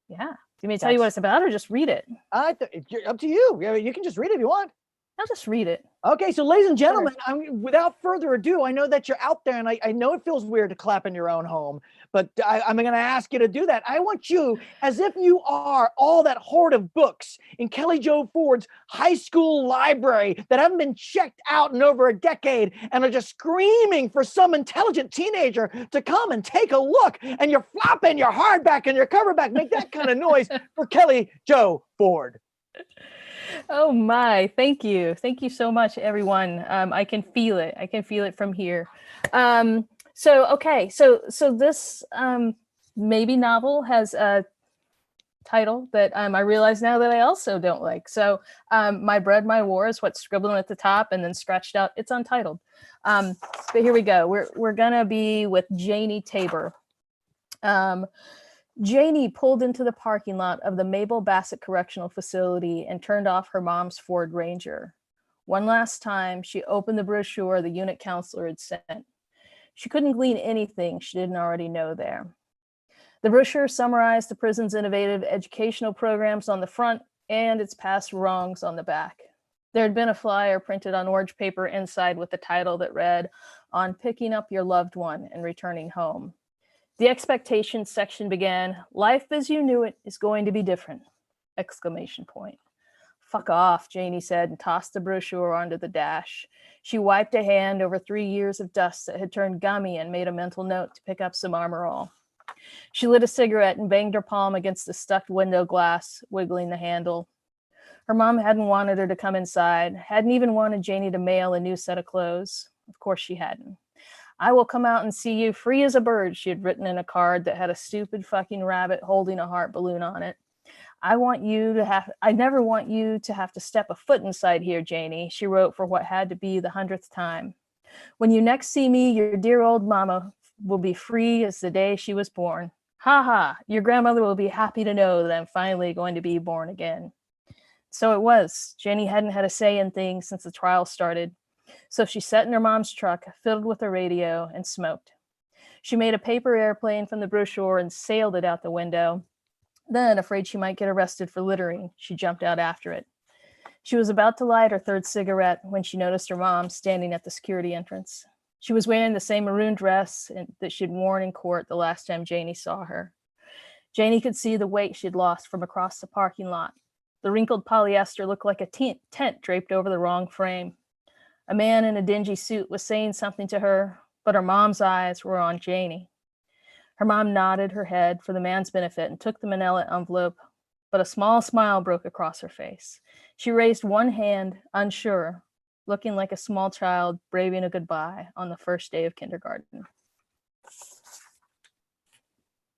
Do you want me to tell you what it's about, or just read it? Up to you. You can just read it if you want. I'll just read it. Okay, so ladies and gentlemen, without further ado, I know that you're out there, and I know it feels weird to clap in your own home, but I'm going to ask you to do that. I want you, as if you are all that hoard of books in Kelli Jo Ford's high school library that haven't been checked out in over a decade and are just screaming for some intelligent teenager to come and take a look, and you're flopping your hardback and your coverback. Make that kind of noise for Kelli Jo Ford. Oh my, thank you so much, everyone. I can feel it from here. So this maybe novel has a title that I realize now that I also don't like. So My Bread, My War is what's scribbled at the top and then scratched out. It's untitled. But here we go. We're gonna be with Janie Tabor. Janie pulled into the parking lot of the Mabel Bassett Correctional Facility and turned off her mom's Ford Ranger. One last time, she opened the brochure the unit counselor had sent. She couldn't glean anything she didn't already know there. The brochure summarized the prison's innovative educational programs on the front and its past wrongs on the back. There had been a flyer printed on orange paper inside with the title that read, "On Picking Up Your Loved One and Returning Home." The expectations section began, "Life as you knew it is going to be different!" Exclamation point. "Fuck off," Janie said, and tossed the brochure onto the dash. She wiped a hand over 3 years of dust that had turned gummy and made a mental note to pick up some Armor All. She lit a cigarette and banged her palm against the stuck window glass, wiggling the handle. Her mom hadn't wanted her to come inside, hadn't even wanted Janie to mail a new set of clothes. Of course she hadn't. "I will come out and see you free as a bird," she had written in a card that had a stupid fucking rabbit holding a heart balloon on it. I never want you to have to step a foot inside here, Janie," she wrote for what had to be the 100th time. "When you next see me, your dear old mama will be free as the day she was born. Ha ha, your grandmother will be happy to know that I'm finally going to be born again." So it was. Janie hadn't had a say in things since the trial started. So she sat in her mom's truck, filled with a radio, and smoked. She made a paper airplane from the brochure and sailed it out the window. Then, afraid she might get arrested for littering, she jumped out after it. She was about to light her third cigarette when she noticed her mom standing at the security entrance. She was wearing the same maroon dress that she'd worn in court the last time Janie saw her. Janie could see the weight she'd lost from across the parking lot. The wrinkled polyester looked like a tent draped over the wrong frame. A man in a dingy suit was saying something to her, but her mom's eyes were on Janie. Her mom nodded her head for the man's benefit and took the manila envelope, but a small smile broke across her face. She raised one hand, unsure, looking like a small child braving a goodbye on the first day of kindergarten.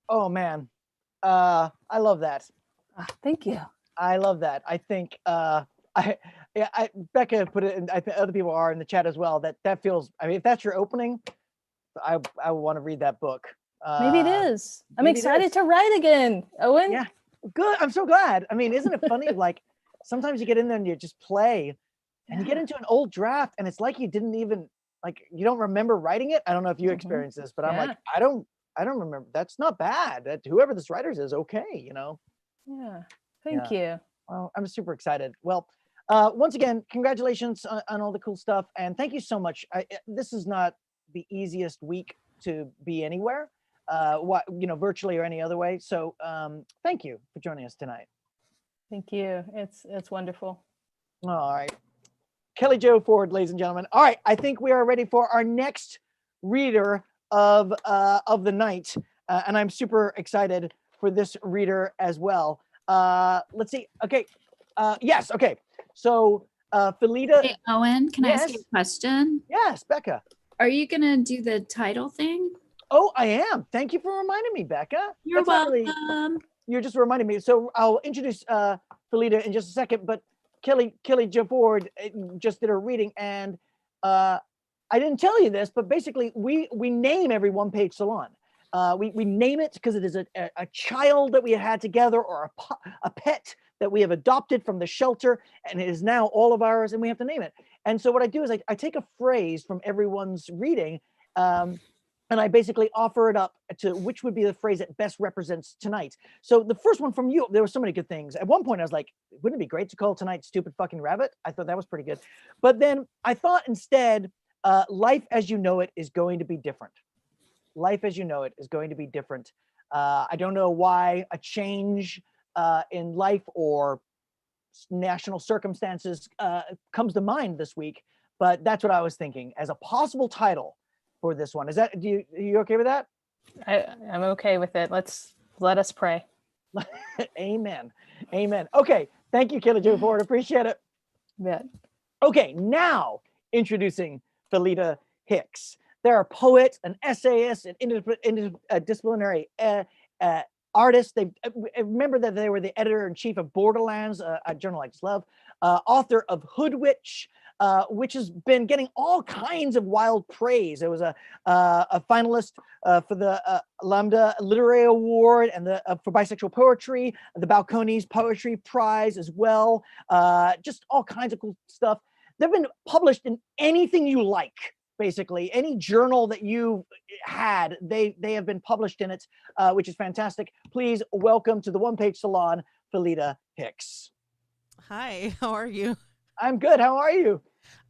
Oh man, I love that. Thank you. I love that. I think Becca put it, and I think other people are in the chat as well. That feels. I mean, if that's your opening, I want to read that book. Maybe it is. I'm maybe it excited is. to write again, Owen. Yeah, good. I'm so glad. I mean, isn't it funny? Like sometimes you get in there and you just play, and you get into an old draft, and it's like you didn't even you don't remember writing it. I don't know if you experienced this, but I'm like, I don't remember. That's not bad. That whoever this writer is okay. Yeah. Thank you. Well, I'm super excited. Well, once again, congratulations on all the cool stuff, and thank you so much. This is not the easiest week to be anywhere, virtually or any other way. So, thank you for joining us tonight. Thank you. It's wonderful. All right, Kelli Jo Ford, ladies and gentlemen. All right, I think we are ready for our next reader of the night, and I'm super excited for this reader as well. Let's see. Okay. Yes. Okay. So, Felita. Hey, Owen, can I ask you a question? Yes, Becca. Are you going to do the title thing? Oh, I am. Thank you for reminding me, Becca. You're welcome. You're just reminding me. So I'll introduce Felita in just a second, but Kelli Jo Ford just did her reading, and I didn't tell you this, but basically we name every One Page Salon. We name it because it is a child that we had together, or a pet that we have adopted from the shelter, and it is now all of ours, and we have to name it. And so what I do is I take a phrase from everyone's reading, and I basically offer it up to which would be the phrase that best represents tonight. So the first one from you, there were so many good things. At one point I was like, wouldn't it be great to call tonight Stupid Fucking Rabbit? I thought that was pretty good. But then I thought instead, life as you know it is going to be different. Life as you know it is going to be different. I don't know why a change in life or national circumstances comes to mind this week, but that's what I was thinking as a possible title for this one. Is that, are you okay with that? I'm okay with it. Let us pray. Amen. Amen. Okay. Thank you, Kelli Jo Ford. Appreciate it. Yeah. Okay. Now introducing Felita Hicks. They're a poet, an essayist, an interdisciplinary artist. They remember that they were the editor-in-chief of Borderlands, a journal I just love, author of Hoodwitch, which has been getting all kinds of wild praise. It was a finalist for the Lambda Literary Award and for bisexual poetry, the Balcones Poetry Prize as well. Just all kinds of cool stuff. They've been published in anything you like. Basically, any journal that you had, they have been published in it, which is fantastic. Please welcome to the One Page Salon, Felita Hicks. Hi, how are you? I'm good. How are you?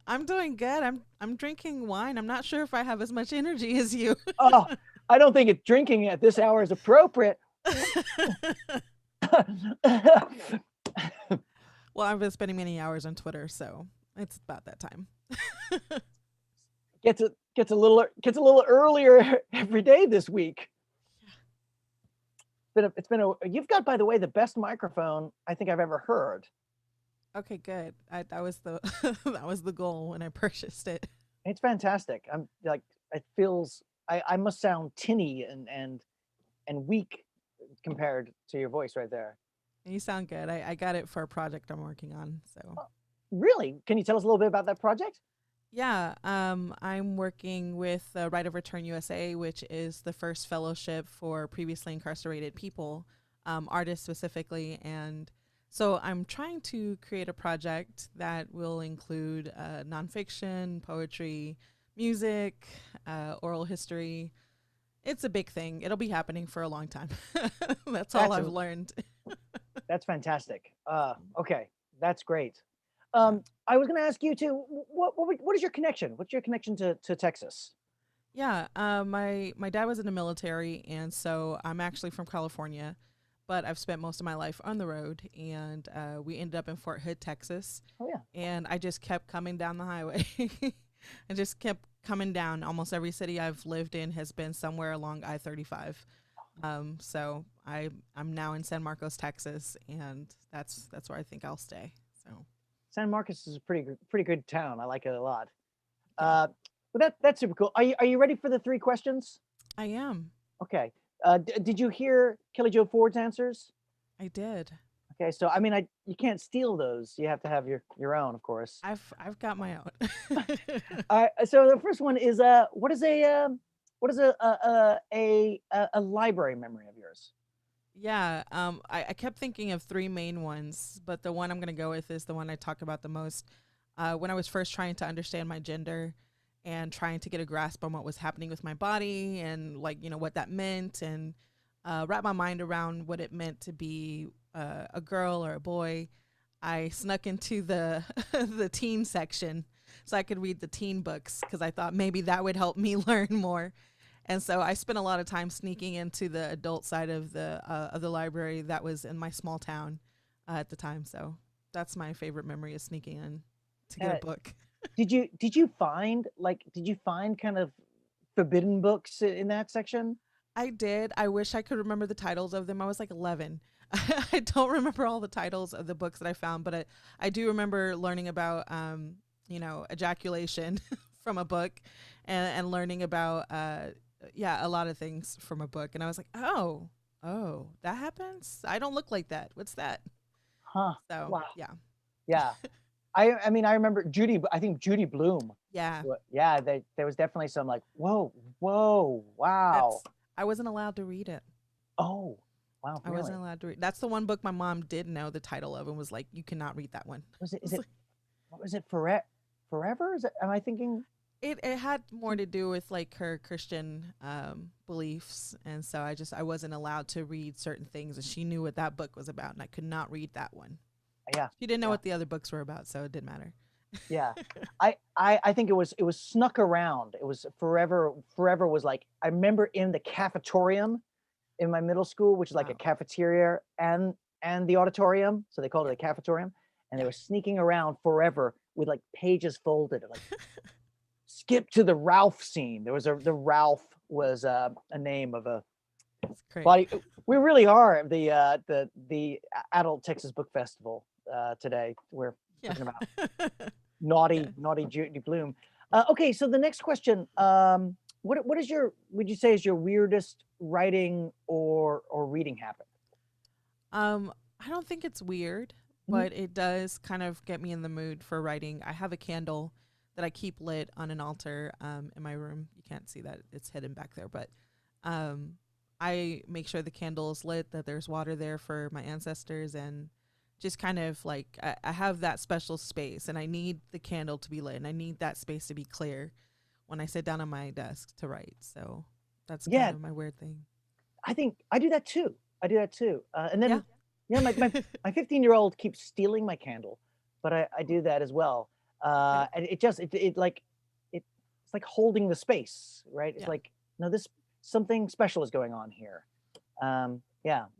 I'm doing good. I'm drinking wine. I'm not sure if I have as much energy as you. Oh, I don't think drinking at this hour is appropriate. Well, I've been spending many hours on Twitter, so it's about that time. Gets a little earlier every day this week. You've got, by the way, the best microphone I think I've ever heard. Okay, good. That was the that was the goal when I purchased it. It's fantastic. I'm like, it feels I must sound tinny and weak compared to your voice right there. You sound good. I got it for a project I'm working on. So really, can you tell us a little bit about that project? Yeah, I'm working with Right of Return USA, which is the first fellowship for previously incarcerated people, artists specifically. And so I'm trying to create a project that will include nonfiction, poetry, music, oral history. It's a big thing. It'll be happening for a long time. That's all I've learned. That's fantastic. Okay, that's great. I was going to ask you too, what is your connection? What's your connection to Texas? Yeah, my dad was in the military, and so I'm actually from California, but I've spent most of my life on the road, and we ended up in Fort Hood, Texas. Oh yeah. And I just kept coming down the highway. I just kept coming down. Almost every city I've lived in has been somewhere along I-35. So I'm now in San Marcos, Texas, and that's where I think I'll stay. So. San Marcos is a pretty good town. I like it a lot. But that's super cool. Are you ready for the 3 questions? I am. Okay. Did you hear Kelli Jo Ford's answers? I did. Okay, so I mean, you can't steal those. You have to have your own, of course. I've got my own. All right. So the first one is what is a library memory of yours? Yeah, I kept thinking of 3 main ones, but the one I'm going to go with is the one I talk about the most. When I was first trying to understand my gender and trying to get a grasp on what was happening with my body and like, what that meant, and wrap my mind around what it meant to be a girl or a boy, I snuck into the the teen section so I could read the teen books because I thought maybe that would help me learn more. And so I spent a lot of time sneaking into the adult side of the library that was in my small town at the time. So that's my favorite memory, is sneaking in to get a book. Did you find kind of forbidden books in that section? I did. I wish I could remember the titles of them. I was like 11. I don't remember all the titles of the books that I found, but I do remember learning about ejaculation from a book, and learning about a lot of things from a book. And I was like, oh, that happens? I don't look like that. What's that? Huh. So, wow. Yeah. I mean, I remember I think Judy Blume. Yeah. Yeah, there was definitely some like, whoa, wow. I wasn't allowed to read it. Oh, wow. I wasn't allowed to read. That's the one book my mom did know the title of and was like, you cannot read that one. What was it, Forever? Am I thinking? It had more to do with like her Christian beliefs, and so I wasn't allowed to read certain things, and she knew what that book was about, and I could not read that one. Yeah, she didn't know what the other books were about, so it didn't matter. Yeah, I think it was snuck around. It was Forever was like, I remember in the cafetorium in my middle school, which is like a cafeteria and the auditorium, so they called it a cafetorium, and they were sneaking around Forever with like pages folded, like. Skip to the Ralph scene. The Ralph was a name of a body. We really are the Adult Texas Book Festival today. We're talking about naughty Judy Blume. Okay, so the next question: would you say is your weirdest writing or reading habit? I don't think it's weird, but it does kind of get me in the mood for writing. I have a candle that I keep lit on an altar in my room. You can't see that, it's hidden back there, but I make sure the candle is lit, that there's water there for my ancestors, and just kind of like I have that special space, and I need the candle to be lit, and I need that space to be clear when I sit down on my desk to write. So that's kind of my weird thing. I think I do that too. And then my 15-year-old keeps stealing my candle, but I do that as well. And it's like holding the space, right? It's like, no, something special is going on here.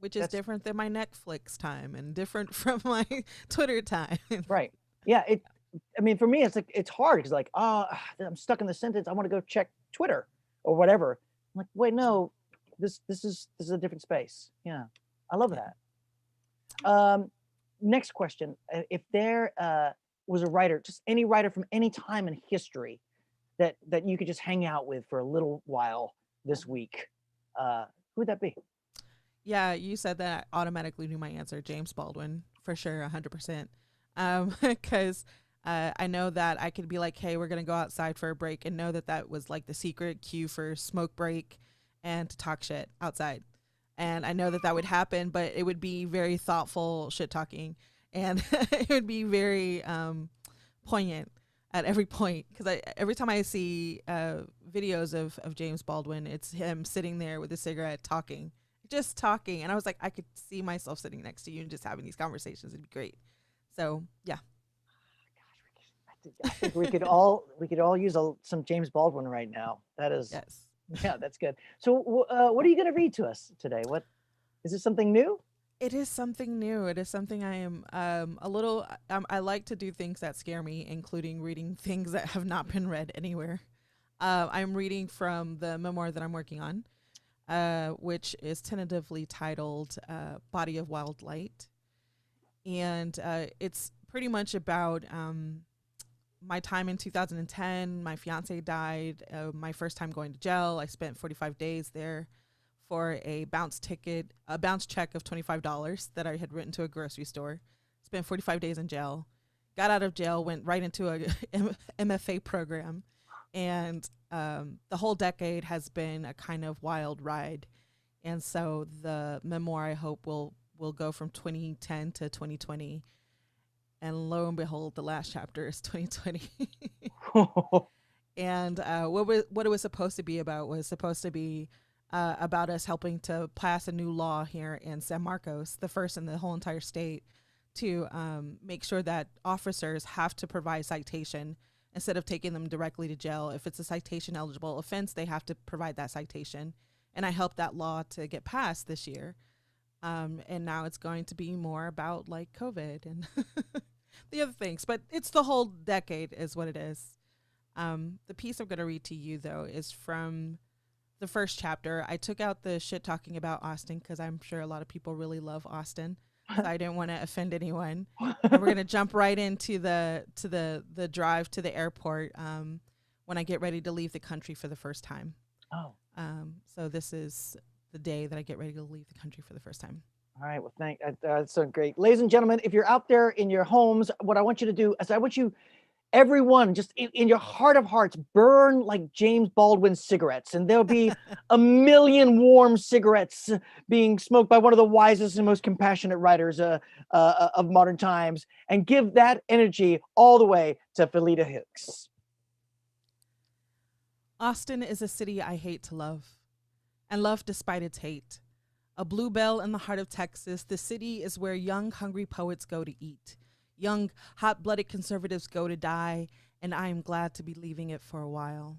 Which is different than my Netflix time and different from my Twitter time. Right. Yeah. I mean, for me, it's hard because like, I'm stuck in the sentence. I want to go check Twitter or whatever. I'm like, wait, no, this is a different space. Yeah. I love that. Next question. If there was a writer, just any writer from any time in history that you could just hang out with for a little while this week, who would that be? Yeah, you said that. I automatically knew my answer. James Baldwin, for sure, 100%. Because I know that I could be like, hey, we're going to go outside for a break, and know that was like the secret cue for smoke break and to talk shit outside. And I know that would happen, but it would be very thoughtful shit talking. And it would be very poignant at every point, because every time I see videos of James Baldwin, it's him sitting there with a cigarette just talking. And I was like, I could see myself sitting next to you and just having these conversations. It'd be great. So, yeah. I think we could all use some James Baldwin right now. That is, yes. Yeah, that's good. So what are you going to read to us today? What is this, something new? It is something new. It is something I am I like to do things that scare me, including reading things that have not been read anywhere. I'm reading from the memoir that I'm working on, which is tentatively titled Body of Wild Light. And it's pretty much about my time in 2010. My fiance died. My first time going to jail. I spent 45 days there for a bounce check of $25 that I had written to a grocery store. Spent 45 days in jail. Got out of jail, went right into a MFA program. And the whole decade has been a kind of wild ride. And so the memoir, I hope, will go from 2010 to 2020. And lo and behold, the last chapter is 2020. And what it was supposed to be about was supposed to be about us helping to pass a new law here in San Marcos, the first in the whole entire state, to make sure that officers have to provide citation instead of taking them directly to jail. If it's a citation eligible offense, they have to provide that citation. And I helped that law to get passed this year. And now it's going to be more about like COVID and the other things, but it's the whole decade is what it is. The piece I'm going to read to you, though, is from the first chapter. I took out the shit talking about Austin because I'm sure a lot of people really love Austin. So I didn't want to offend anyone. And we're going to jump right into the drive to the airport when I get ready to leave the country for the first time. Oh. So this is the day that I get ready to leave the country for the first time. All right. Well, that's so great. Ladies and gentlemen, if you're out there in your homes, what I want you to do is I want you, everyone, just in your heart of hearts, burn like James Baldwin cigarettes. And there'll be a million warm cigarettes being smoked by one of the wisest and most compassionate writers of modern times. And give that energy all the way to Felita Hicks. Austin is a city I hate to love, and love despite its hate. A bluebell in the heart of Texas, the city is where young, hungry poets go to eat. Young, hot-blooded conservatives go to die, and I am glad to be leaving it for a while.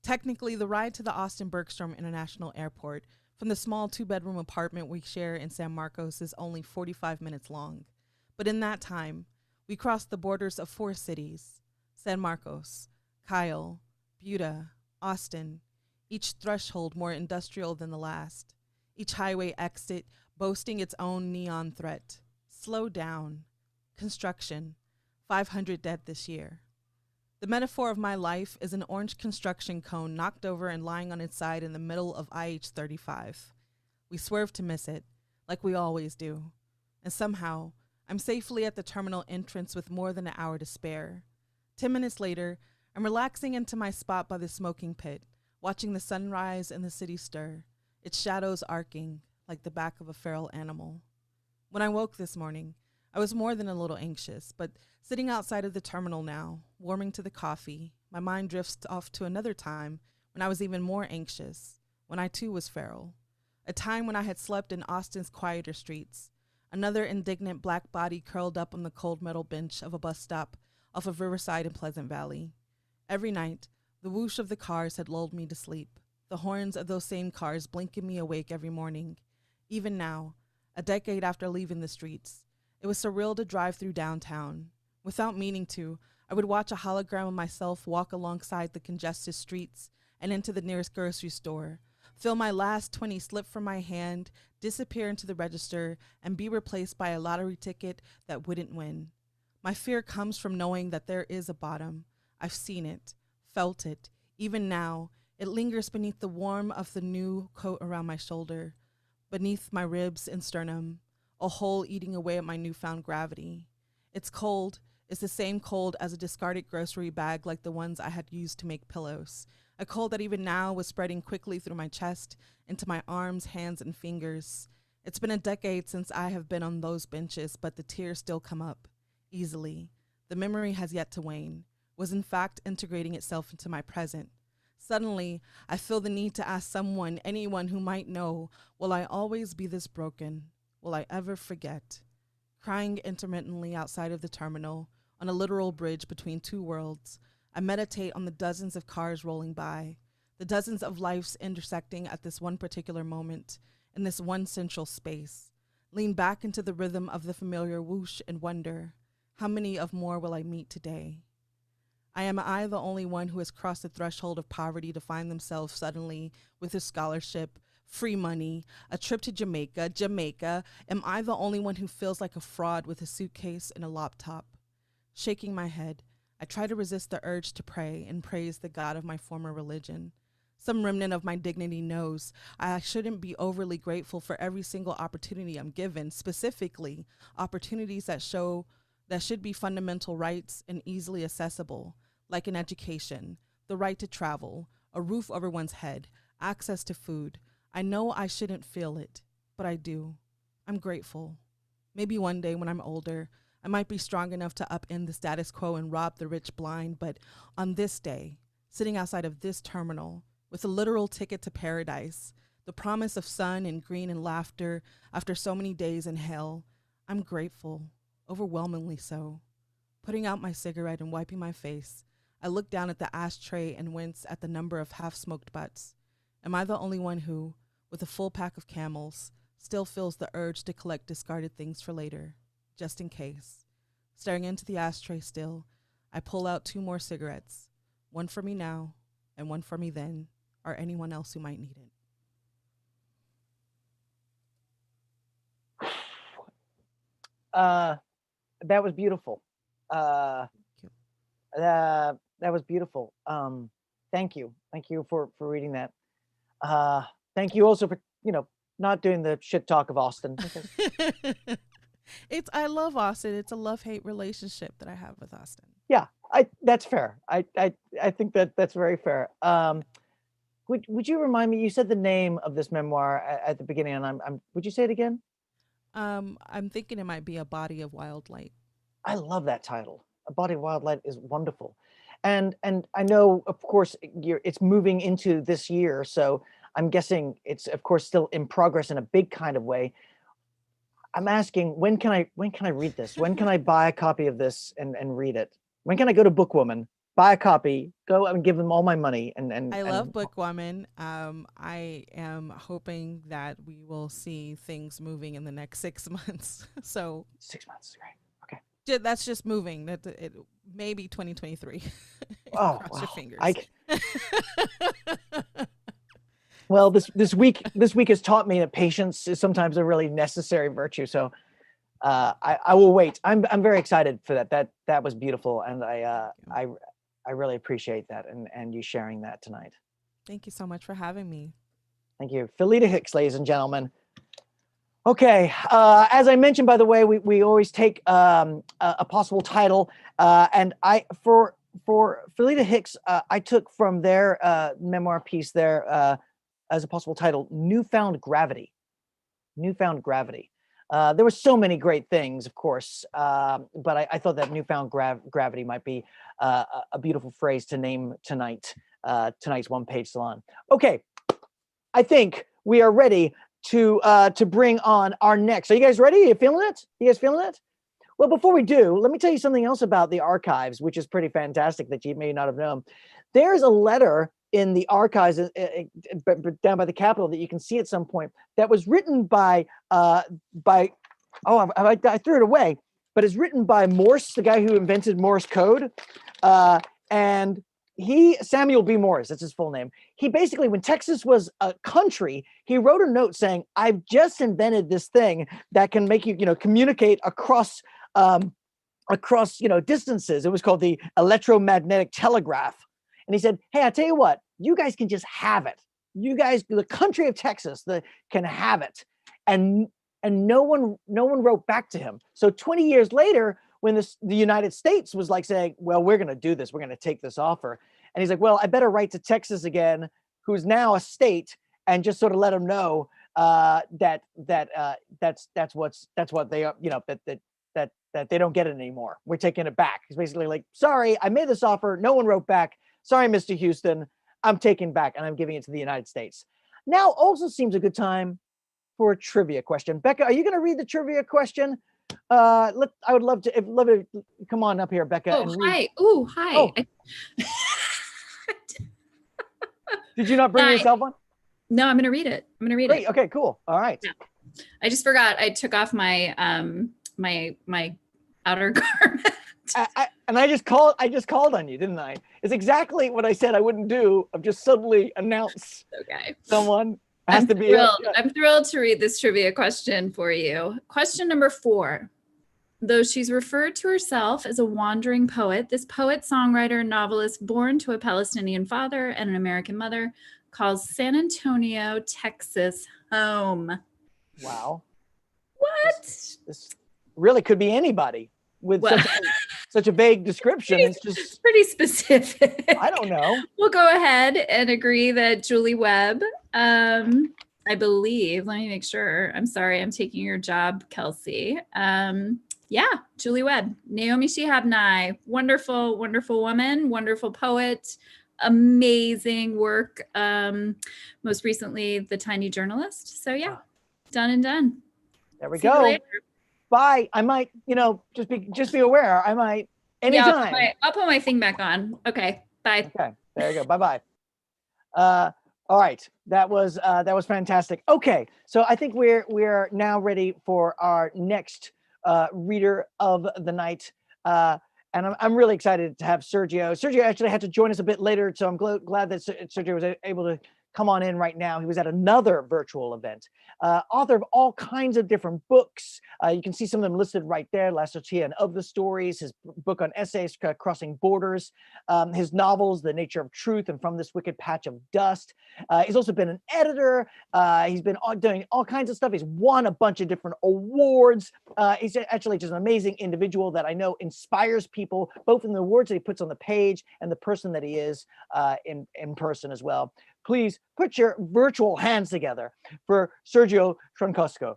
Technically, the ride to the Austin Bergstrom International Airport from the small 2-bedroom apartment we share in San Marcos is only 45 minutes long. But in that time, we crossed the borders of 4 cities: San Marcos, Kyle, Buda, Austin, each threshold more industrial than the last. Each highway exit boasting its own neon threat. Slow down. Construction. 500 dead this year. The metaphor of my life is an orange construction cone knocked over and lying on its side in the middle of IH-35. We swerve to miss it, like we always do. And somehow, I'm safely at the terminal entrance with more than an hour to spare. 10 minutes later, I'm relaxing into my spot by the smoking pit, watching the sunrise and the city stir, its shadows arcing like the back of a feral animal. When I woke this morning, I was more than a little anxious, but sitting outside of the terminal now, warming to the coffee, my mind drifts off to another time when I was even more anxious, when I too was feral. A time when I had slept in Austin's quieter streets, another indignant black body curled up on the cold metal bench of a bus stop off of Riverside and Pleasant Valley. Every night, the whoosh of the cars had lulled me to sleep, the horns of those same cars blinking me awake every morning. Even now, a decade after leaving the streets, it was surreal to drive through downtown. Without meaning to, I would watch a hologram of myself walk alongside the congested streets and into the nearest grocery store, feel my last 20 slip from my hand, disappear into the register, and be replaced by a lottery ticket that wouldn't win. My fear comes from knowing that there is a bottom. I've seen it, felt it. Even now, it lingers beneath the warmth of the new coat around my shoulder, beneath my ribs and sternum, a hole eating away at my newfound gravity. It's cold. It's the same cold as a discarded grocery bag like the ones I had used to make pillows. A cold that even now was spreading quickly through my chest, into my arms, hands, and fingers. It's been a decade since I have been on those benches, but the tears still come up, easily. The memory has yet to wane, was in fact integrating itself into my present. Suddenly, I feel the need to ask someone, anyone who might know, will I always be this broken? Will I ever forget? Crying intermittently outside of the terminal, on a literal bridge between two worlds, I meditate on the dozens of cars rolling by, the dozens of lives intersecting at this one particular moment, in this one central space. Lean back into the rhythm of the familiar whoosh and wonder, how many of more will I meet today? Am I the only one who has crossed the threshold of poverty to find themselves suddenly with a scholarship, free money, a trip to Jamaica? Am I the only one who feels like a fraud with a suitcase and a laptop? Shaking my head, I try to resist the urge to pray and praise the God of my former religion. Some remnant of my dignity knows I shouldn't be overly grateful for every single opportunity I'm given, specifically opportunities that should be fundamental rights and easily accessible, like an education, the right to travel, a roof over one's head, access to food. I know I shouldn't feel it, but I do. I'm grateful. Maybe one day when I'm older, I might be strong enough to upend the status quo and rob the rich blind, but on this day, sitting outside of this terminal, with a literal ticket to paradise, the promise of sun and green and laughter after so many days in hell, I'm grateful, overwhelmingly so. Putting out my cigarette and wiping my face, I look down at the ashtray and wince at the number of half-smoked butts. Am I the only one who, with a full pack of Camels, still feels the urge to collect discarded things for later, just in case? Staring into the ashtray still, I pull out 2 more cigarettes, one for me now and one for me then, or anyone else who might need it. That was beautiful. That was beautiful. Thank you for reading that. Thank you also for not doing the shit talk of Austin. I love Austin. It's a love-hate relationship that I have with Austin. Yeah, that's fair. I think that's very fair. Would you remind me? You said the name of this memoir at the beginning, and would you say it again? I'm thinking it might be A Body of Wild Light. I love that title. A Body of Wild Light is wonderful, and I know, of course, it's moving into this year, so I'm guessing it's, of course, still in progress in a big kind of way. I'm asking, when can I read this? When can I buy a copy of this and read it? When can I go to Bookwoman, buy a copy, go and give them all my money? I love Bookwoman. I am hoping that we will see things moving in the next 6 months. So 6 months, right? Okay. That's just moving. That it maybe 2023. Oh, cross your fingers. Well, this week has taught me that patience is sometimes a really necessary virtue. So I will wait. I'm very excited for that. That was beautiful, and I really appreciate that and you sharing that tonight. Thank you so much for having me. Thank you, Philida Hicks, ladies and gentlemen. Okay, as I mentioned, by the way, we always take a possible title, and for Philida Hicks, I took from their memoir piece there as a possible title, Newfound Gravity. Newfound Gravity. There were so many great things, of course, but I thought that Newfound Gravity might be a beautiful phrase to name tonight's One Page Salon. Okay, I think we are ready to bring on our next. Are you guys ready? Are you feeling it? You guys feeling it? Well, before we do, let me tell you something else about the archives, which is pretty fantastic that you may not have known. There's a letter in the archives down by the Capitol that you can see at some point that was written by I threw it away, but it's written by Morse, the guy who invented Morse code, and Samuel B. Morse, that's his full name. He basically, when Texas was a country, he wrote a note saying, "I've just invented this thing that can make you, communicate across distances." It was called the electromagnetic telegraph. And he said, "Hey, I tell you what, you guys can just have it. You guys, the country of Texas, can have it." And no one wrote back to him. So 20 years later, when the United States was like saying, "Well, we're going to do this. We're going to take this offer," and he's like, "Well, I better write to Texas again, who's now a state, and just sort of let them know that what they are, that they don't get it anymore. We're taking it back." He's basically like, "Sorry, I made this offer. No one wrote back. Sorry, Mr. Houston, I'm taking back and I'm giving it to the United States." Now also seems a good time for a trivia question. Becca, are you going to read the trivia question? I would love to come on up here, Becca. Oh, hi. Oh, hi. Oh. Did you not bring yourself on? No, I'm going to read it. Great. Okay, cool. All right. Yeah. I just forgot. I took off my my outer garment. I just called on you, didn't I? It's exactly what I said I wouldn't do. I've just suddenly announced someone has to be. I'm thrilled to read this trivia question for you. Question number 4. Though she's referred to herself as a wandering poet, this poet, songwriter, and novelist born to a Palestinian father and an American mother calls San Antonio, Texas home. Wow. What? This really could be anybody with Well- such a vague description. It's just Pretty specific. I don't know. We'll go ahead and agree that Julie Webb, I believe, let me make sure. I'm sorry, I'm taking your job, Kelsey. Yeah, Julie Webb, Naomi Shihab Nye, wonderful, wonderful woman, wonderful poet, amazing work. Most recently, The Tiny Journalist. So yeah, done and done. There we See you go. later. Bye. I might, just be aware. I might anytime. Yeah, I'll put my thing back on. Okay, bye. Okay, there you go. Bye-bye. All right, that was fantastic. Okay, so I think we're now ready for our next reader of the night, and I'm really excited to have Sergio. Sergio actually had to join us a bit later, so I'm glad that Sergio was able to come on in right now. He was at another virtual event. Author of all kinds of different books. You can see some of them listed right there. La Sortie and Of the Stories, his book on essays, Crossing Borders, his novels, The Nature of Truth and From This Wicked Patch of Dust. He's also been an editor. He's been doing all kinds of stuff. He's won a bunch of different awards. He's actually just an amazing individual that I know inspires people, both in the words that he puts on the page and the person that he is in person as well. Please put your virtual hands together for Sergio Troncosco.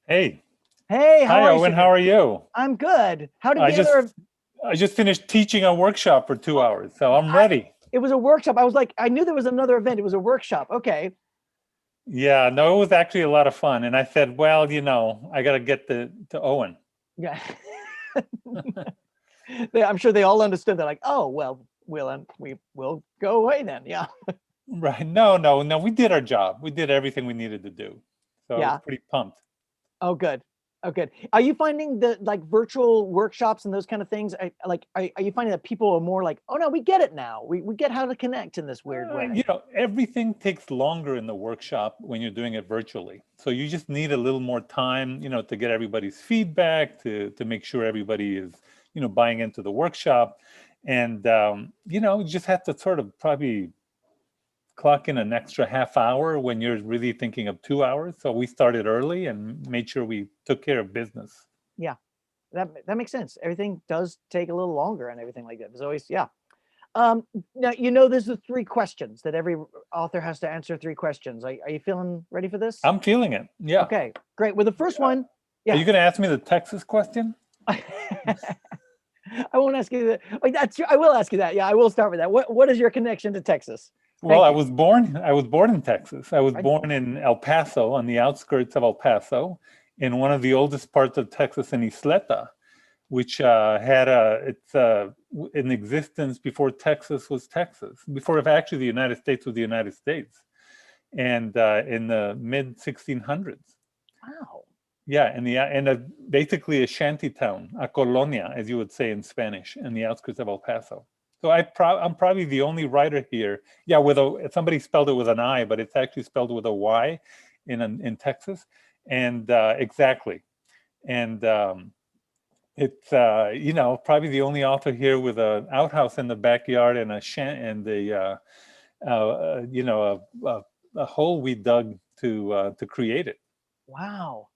Hey. Hey, Hi, Owen. How are you? I'm good. How did I just finished teaching a workshop for 2 hours, so I'm ready. It was a workshop. I knew there was another event. It was a workshop. Okay. Yeah, no, it was actually a lot of fun. And I said, well, I got to get to Owen. Yeah. I'm sure they all understood that, like, oh, well, we will go away then. Yeah. Right. No. We did our job. We did everything we needed to do. So I was pretty pumped. Oh, good. Oh, good. Are you finding the virtual workshops and those kind of things? Are you finding that people are more like, oh no, we get it now. We get how to connect in this weird way. Everything takes longer in the workshop when you're doing it virtually. So you just need a little more time, to get everybody's feedback, to make sure everybody is, buying into the workshop. And, you just have to sort of probably clock in an extra half hour when you're really thinking of 2 hours. So we started early and made sure we took care of business. Yeah, that makes sense. Everything does take a little longer and everything like that. There's always, yeah. Now, there's the 3 questions that every author has to answer. 3 questions. Are you feeling ready for this? I'm feeling it. Yeah. Okay, great. Well, the first one. Yeah. Are you going to ask me the Texas question? I won't ask you that. I will ask you that. Yeah, I will start with that. What is your connection to Texas? Well, I was born in Texas. I was born in El Paso, on the outskirts of El Paso, in one of the oldest parts of Texas, in Isleta, which had in existence before Texas was Texas, before actually the United States was the United States, and in the mid 1600s. Wow. Yeah, and basically a shanty town, a colonia, as you would say in Spanish, in the outskirts of El Paso. So I'm probably the only writer here. Yeah, somebody spelled it with an I, but it's actually spelled with a Y in Texas. And exactly. And it's probably the only author here with an outhouse in the backyard and a hole we dug to create it. Wow.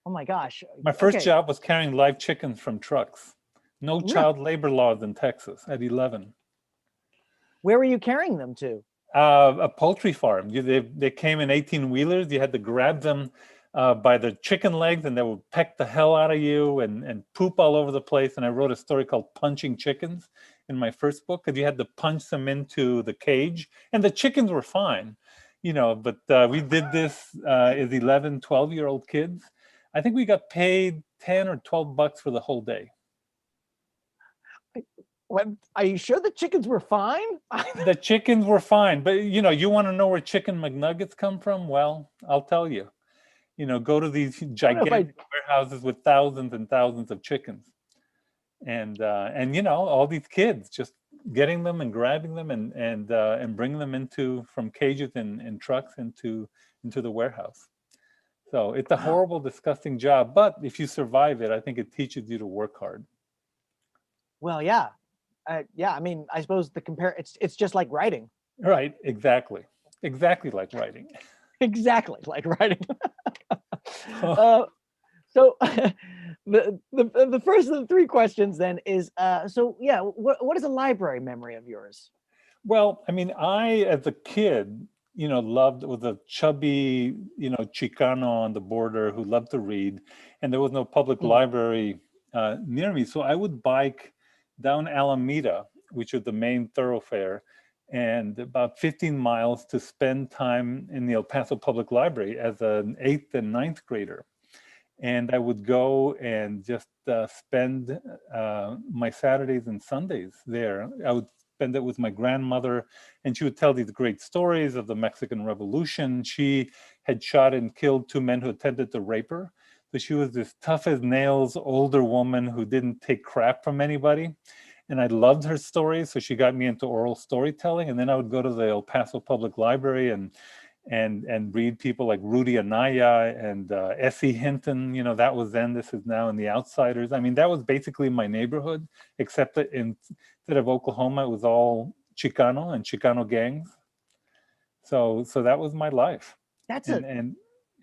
Oh my gosh. My first job was carrying live chickens from trucks. No child labor laws in Texas at 11. Where were you carrying them to? A poultry farm. They came in 18-wheelers. You had to grab them by the chicken legs, and they would peck the hell out of you and poop all over the place. And I wrote a story called Punching Chickens in my first book, because you had to punch them into the cage. And the chickens were fine, but we did this as 11, 12-year-old kids. I think we got paid $10 or $12 for the whole day. Are you sure the chickens were fine? The chickens were fine, but you want to know where chicken McNuggets come from? Well, I'll tell you. Go to these gigantic warehouses with thousands and thousands of chickens, and all these kids just getting them and grabbing them and bringing them from cages and trucks into the warehouse. So it's a horrible, disgusting job. But if you survive it, I think it teaches you to work hard. Well, yeah. Yeah, I mean, I suppose it's just like writing. Right, exactly. Exactly like writing. Exactly like writing. So the first of the three questions then is, so yeah, what is a library memory of yours? Well, I mean, I, as a kid, loved, was a chubby, Chicano on the border who loved to read, and there was no public library near me. So I would bike down Alameda, which was the main thoroughfare, and about 15 miles to spend time in the El Paso Public Library as an 8th and 9th grader. And I would go and just spend my Saturdays and Sundays there. I would spend it with my grandmother, and she would tell these great stories of the Mexican Revolution. She had shot and killed 2 men who attempted to rape her. So she was this tough as nails older woman who didn't take crap from anybody. And I loved her stories, so she got me into oral storytelling. And then I would go to the El Paso Public Library and read people like Rudy Anaya and S.E. Hinton. That was then, this is now, in The Outsiders. I mean, that was basically my neighborhood, except that instead of Oklahoma, it was all Chicano and Chicano gangs. So that was my life.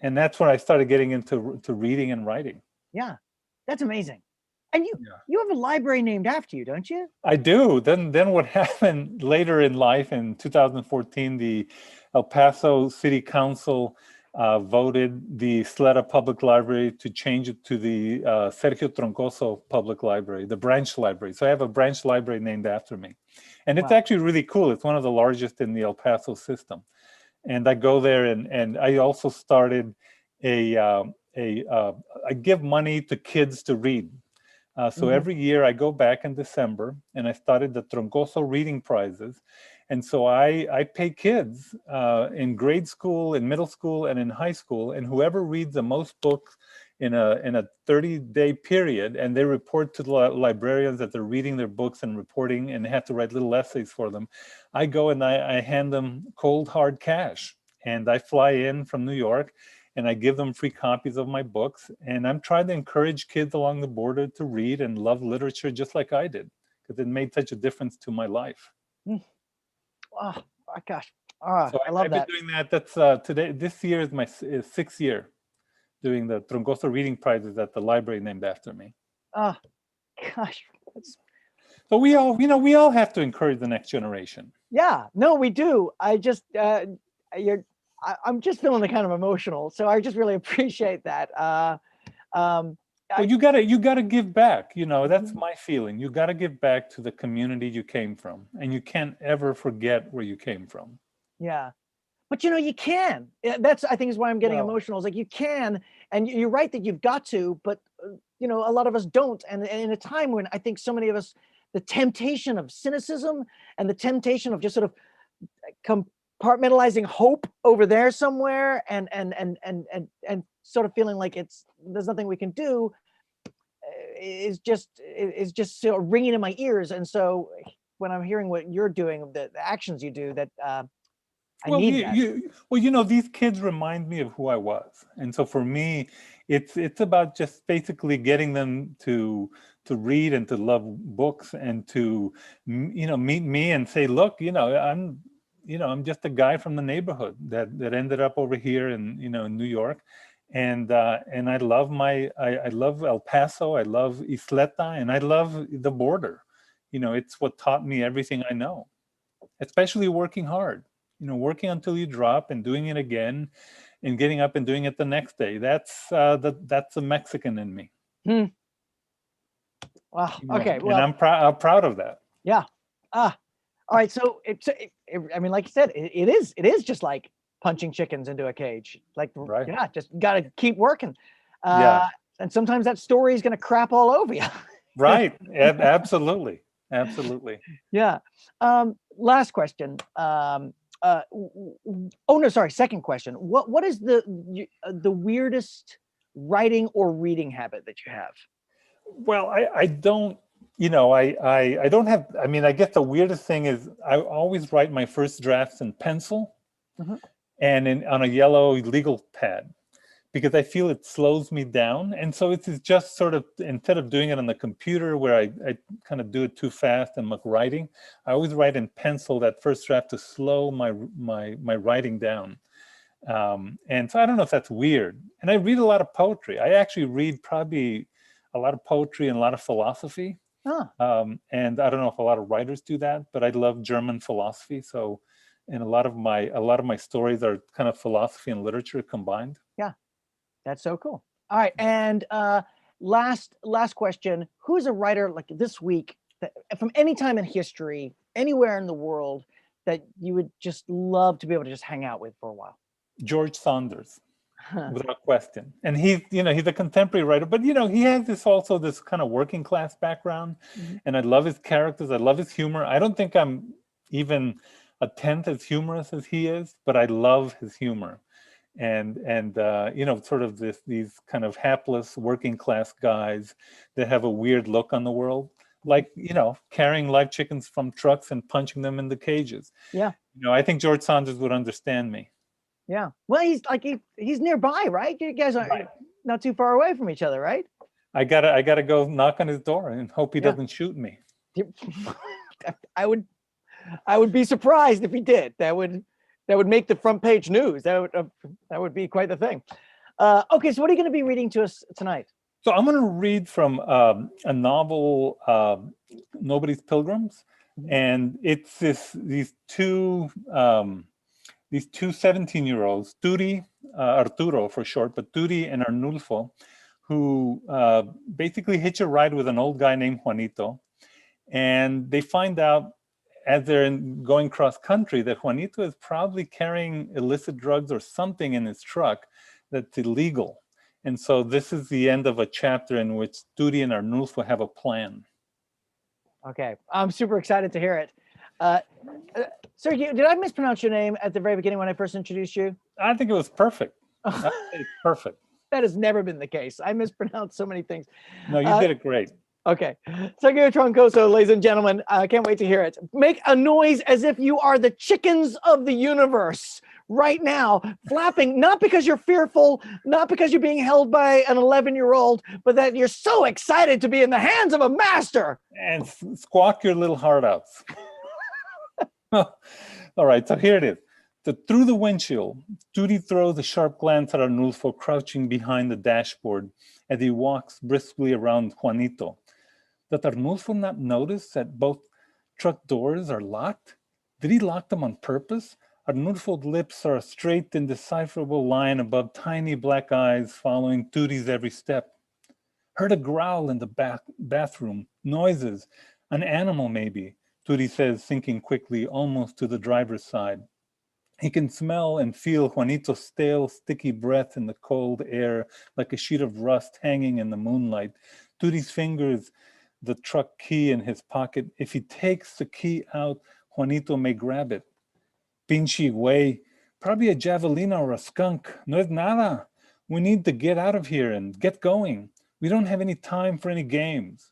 And that's when I started getting into reading and writing. Yeah, that's amazing. And you have a library named after you, don't you? I do. Then what happened later in life, in 2014, the El Paso City Council voted the Sleta Public Library to change it to the Sergio Troncoso Public Library, the branch library. So I have a branch library named after me. And it's actually really cool. It's one of the largest in the El Paso system. And I go there, and I also started I give money to kids to read. So every year I go back in December, and I started the Troncoso Reading Prizes. And so I pay kids in grade school, in middle school, and in high school, and whoever reads the most books in a 30-day period, and they report to the librarians that they're reading their books and reporting, and they have to write little essays for them. I go and I hand them cold hard cash, and I fly in from New York, and I give them free copies of my books. And I'm trying to encourage kids along the border to read and love literature just like I did, because it made such a difference to my life. Oh my gosh. So I love I've that. been doing that. That's this year is my 6th year doing the Troncoso Reading Prizes at the library named after me. Oh gosh. So we all have to encourage the next generation. Yeah, no, we do. I just I'm just feeling kind of emotional, so I just really appreciate that. Well, you gotta give back. That's my feeling. You gotta give back to the community you came from, and you can't ever forget where you came from. Yeah, but you can. That's, I think, is why I'm getting emotional. It's like you can, and you're right that you've got to, but a lot of us don't. And in a time when I think so many of us, the temptation of cynicism and the temptation of just sort of compartmentalizing hope over there somewhere, and sort of feeling like there's nothing we can do, is just sort of ringing in my ears. And so when I'm hearing what you're doing, the actions you do, that I need that. These kids remind me of who I was, and so for me, it's about just basically getting them to read and to love books, and to meet me and say, look, I'm just a guy from the neighborhood that ended up over here in New York, and I love I love El Paso, I love Isleta, and I love the border. It's what taught me everything I know, especially working hard. Working until you drop and doing it again, and getting up and doing it the next day. That's the Mexican in me. Wow. Okay. Well, and I'm proud of that. Yeah. All right. So I mean, like you said, it is just like punching chickens into a cage. Like, yeah, just gotta keep working. And sometimes that story is gonna crap all over you. Right. Absolutely. Absolutely. Yeah. Last question. Second question. What is the weirdest writing or reading habit that you have? Well, I don't, I don't have, I mean, I guess the weirdest thing is I always write my first drafts in pencil and on a yellow legal pad, because I feel it slows me down. And so it's just sort of, instead of doing it on the computer where I kind of do it too fast and like writing, I always write in pencil that first draft to slow my writing down. And so I don't know if that's weird. And I read a lot of poetry. I actually read probably a lot of poetry and a lot of philosophy. And I don't know if a lot of writers do that, but I love German philosophy. So, and a lot of my stories are kind of philosophy and literature combined. Yeah, that's so cool. All right, and last question: who's a writer like this week that, from any time in history, anywhere in the world, that you would just love to be able to just hang out with for a while? George Saunders. Without question. And he's a contemporary writer, but he has this kind of working class background. And I love his characters. I love his humor. I don't think I'm even a tenth as humorous as he is, but I love his humor. And sort of these kind of hapless working class guys that have a weird look on the world, like, carrying live chickens from trucks and punching them in the cages. Yeah. I think George Saunders would understand me. Yeah. Well, he's nearby, right? You guys are not too far away from each other, right? I gotta go knock on his door and hope he doesn't shoot me. I would be surprised if he did. That would make the front page news. That would be quite the thing. Okay, so what are you going to be reading to us tonight? So I'm going to read from a novel, Nobody's Pilgrims, and it's these two 17-year-olds, Turi, Arturo for short, but Turi and Arnulfo, who basically hitch a ride with an old guy named Juanito. And they find out as they're going cross country that Juanito is probably carrying illicit drugs or something in his truck that's illegal. And so this is the end of a chapter in which Turi and Arnulfo have a plan. Okay, I'm super excited to hear it. Sergio, did I mispronounce your name at the very beginning when I first introduced you? I think it was perfect. It's perfect. That has never been the case. I mispronounced so many things. No, you did it great. Okay. Sergio Troncoso, ladies and gentlemen, I can't wait to hear it. Make a noise as if you are the chickens of the universe right now, flapping, not because you're fearful, not because you're being held by an 11-year-old, but that you're so excited to be in the hands of a master. And squawk your little heart outs. All right, so here it is. Through the windshield, Turi throws a sharp glance at Arnulfo crouching behind the dashboard as he walks briskly around Juanito. Does Arnulfo not notice that both truck doors are locked? Did he lock them on purpose? Arnulfo's lips are a straight, indecipherable line above tiny black eyes following Turi's every step. Heard a growl in the bathroom. Noises. An animal, maybe, Turi says, sinking quickly, almost to the driver's side. He can smell and feel Juanito's stale, sticky breath in the cold air, like a sheet of rust hanging in the moonlight. Turi's fingers the truck key in his pocket. If he takes the key out, Juanito may grab it. Pinche güey, probably a javelina or a skunk. No es nada. We need to get out of here and get going. We don't have any time for any games.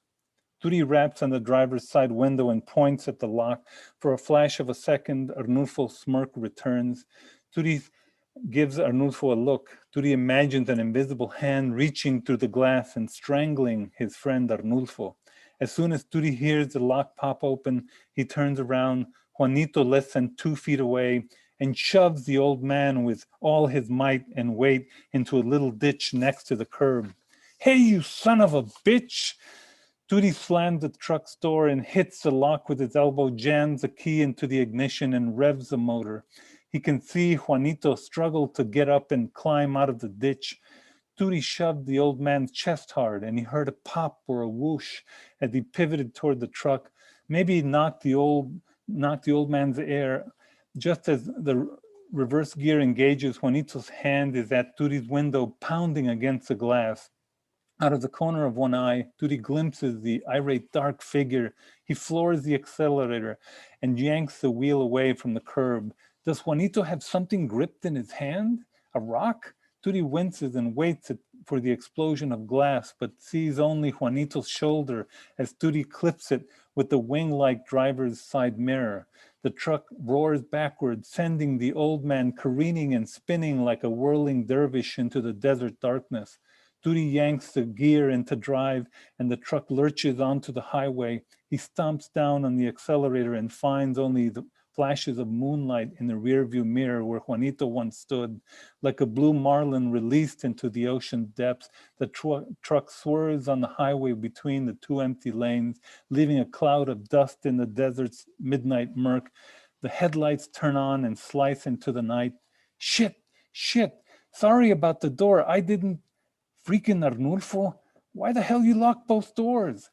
Turi raps on the driver's side window and points at the lock. For a flash of a second, Arnulfo's smirk returns. Turi gives Arnulfo a look. Turi imagines an invisible hand reaching through the glass and strangling his friend Arnulfo. As soon as Turi hears the lock pop open, he turns around, Juanito less than 2 feet away, and shoves the old man with all his might and weight into a little ditch next to the curb. Hey, you son of a bitch! Turi slams the truck's door and hits the lock with his elbow, jams the key into the ignition and revs the motor. He can see Juanito struggle to get up and climb out of the ditch. Turi shoved the old man's chest hard, and he heard a pop or a whoosh as he pivoted toward the truck. Maybe he knocked the old man's air. Just as the reverse gear engages, Juanito's hand is at Turi's window, pounding against the glass. Out of the corner of one eye, Turi glimpses the irate dark figure. He floors the accelerator and yanks the wheel away from the curb. Does Juanito have something gripped in his hand? A rock? Turi winces and waits for the explosion of glass, but sees only Juanito's shoulder as Turi clips it with the wing-like driver's side mirror. The truck roars backward, sending the old man careening and spinning like a whirling dervish into the desert darkness. Turi yanks the gear into drive, and the truck lurches onto the highway. He stomps down on the accelerator and finds only the flashes of moonlight in the rearview mirror where Juanito once stood. Like a blue marlin released into the ocean depths, the truck swerves on the highway between the two empty lanes, leaving a cloud of dust in the desert's midnight murk. The headlights turn on and slice into the night. Shit, sorry about the door. I didn't. Freaking Arnulfo, why the hell you lock both doors?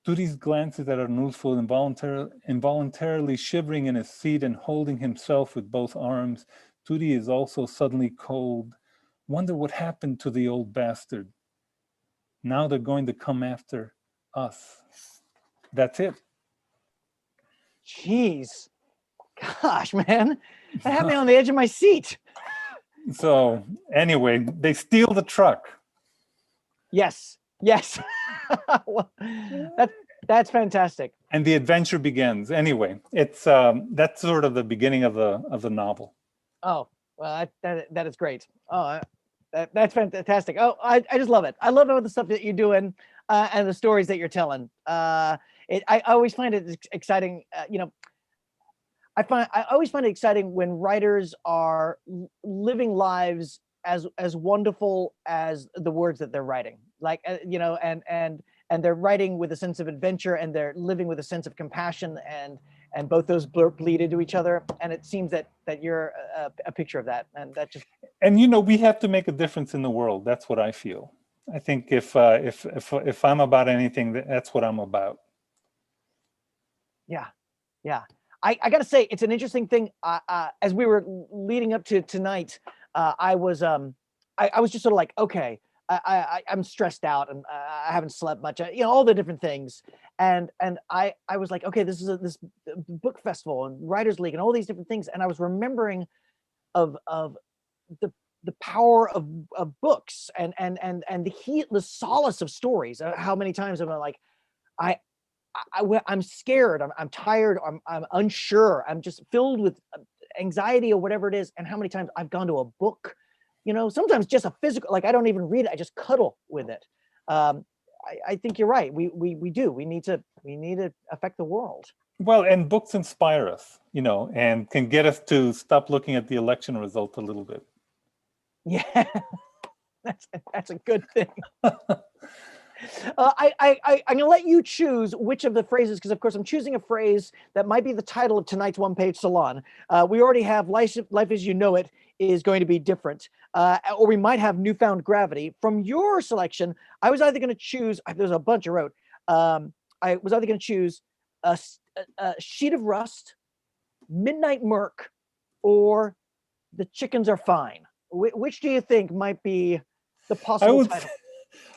Turi's glances at Arnulfo, involuntarily shivering in his seat and holding himself with both arms. Turi is also suddenly cold. Wonder what happened to the old bastard. Now they're going to come after us. That's it. Jeez. Gosh, man. That had me on the edge of my seat. So anyway, they steal the truck. Yes. Well, that's fantastic. And the adventure begins. Anyway, it's that's sort of the beginning of the novel. Oh, well, that is great. Oh, that's fantastic. Oh, I just love it. I love all the stuff that you're doing and the stories that you're telling. I always find it exciting. I always find it exciting when writers are living lives as wonderful as the words that they're writing. Like, and they're writing with a sense of adventure, and they're living with a sense of compassion, and both those bleed into each other. And it seems that you're a picture of that, and that just. And we have to make a difference in the world. That's what I feel. I think if I'm about anything, that's what I'm about. Yeah. I got to say, it's an interesting thing. As we were leading up to tonight, I was just sort of like, okay, I'm stressed out and I haven't slept much, all the different things. And I was like, okay, this is this book festival and Writers League and all these different things. And I was remembering of the power of books and the solace of stories. How many times am I like, I'm scared, I'm tired, I'm unsure, I'm just filled with anxiety or whatever it is. And how many times I've gone to a book, sometimes just a physical, like I don't even read it, I just cuddle with it. I think you're right. We do. We need to affect the world. Well, and books inspire us, and can get us to stop looking at the election result a little bit. Yeah, that's a good thing. I'm gonna let you choose which of the phrases, because of course I'm choosing a phrase that might be the title of tonight's One Page Salon. We already have life as you know it is going to be different, or we might have newfound gravity. From your selection, I was either going to choose, there's a bunch I wrote, I was either going to choose a sheet of rust, midnight murk, or the chickens are fine. Which do you think might be the possible title?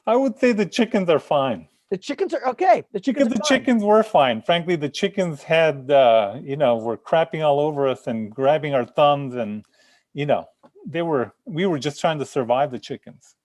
I would say the chickens are fine. The chickens are okay. The chickens were fine. Frankly, the chickens had, were crapping all over us and grabbing our thumbs, and we were just trying to survive the chickens.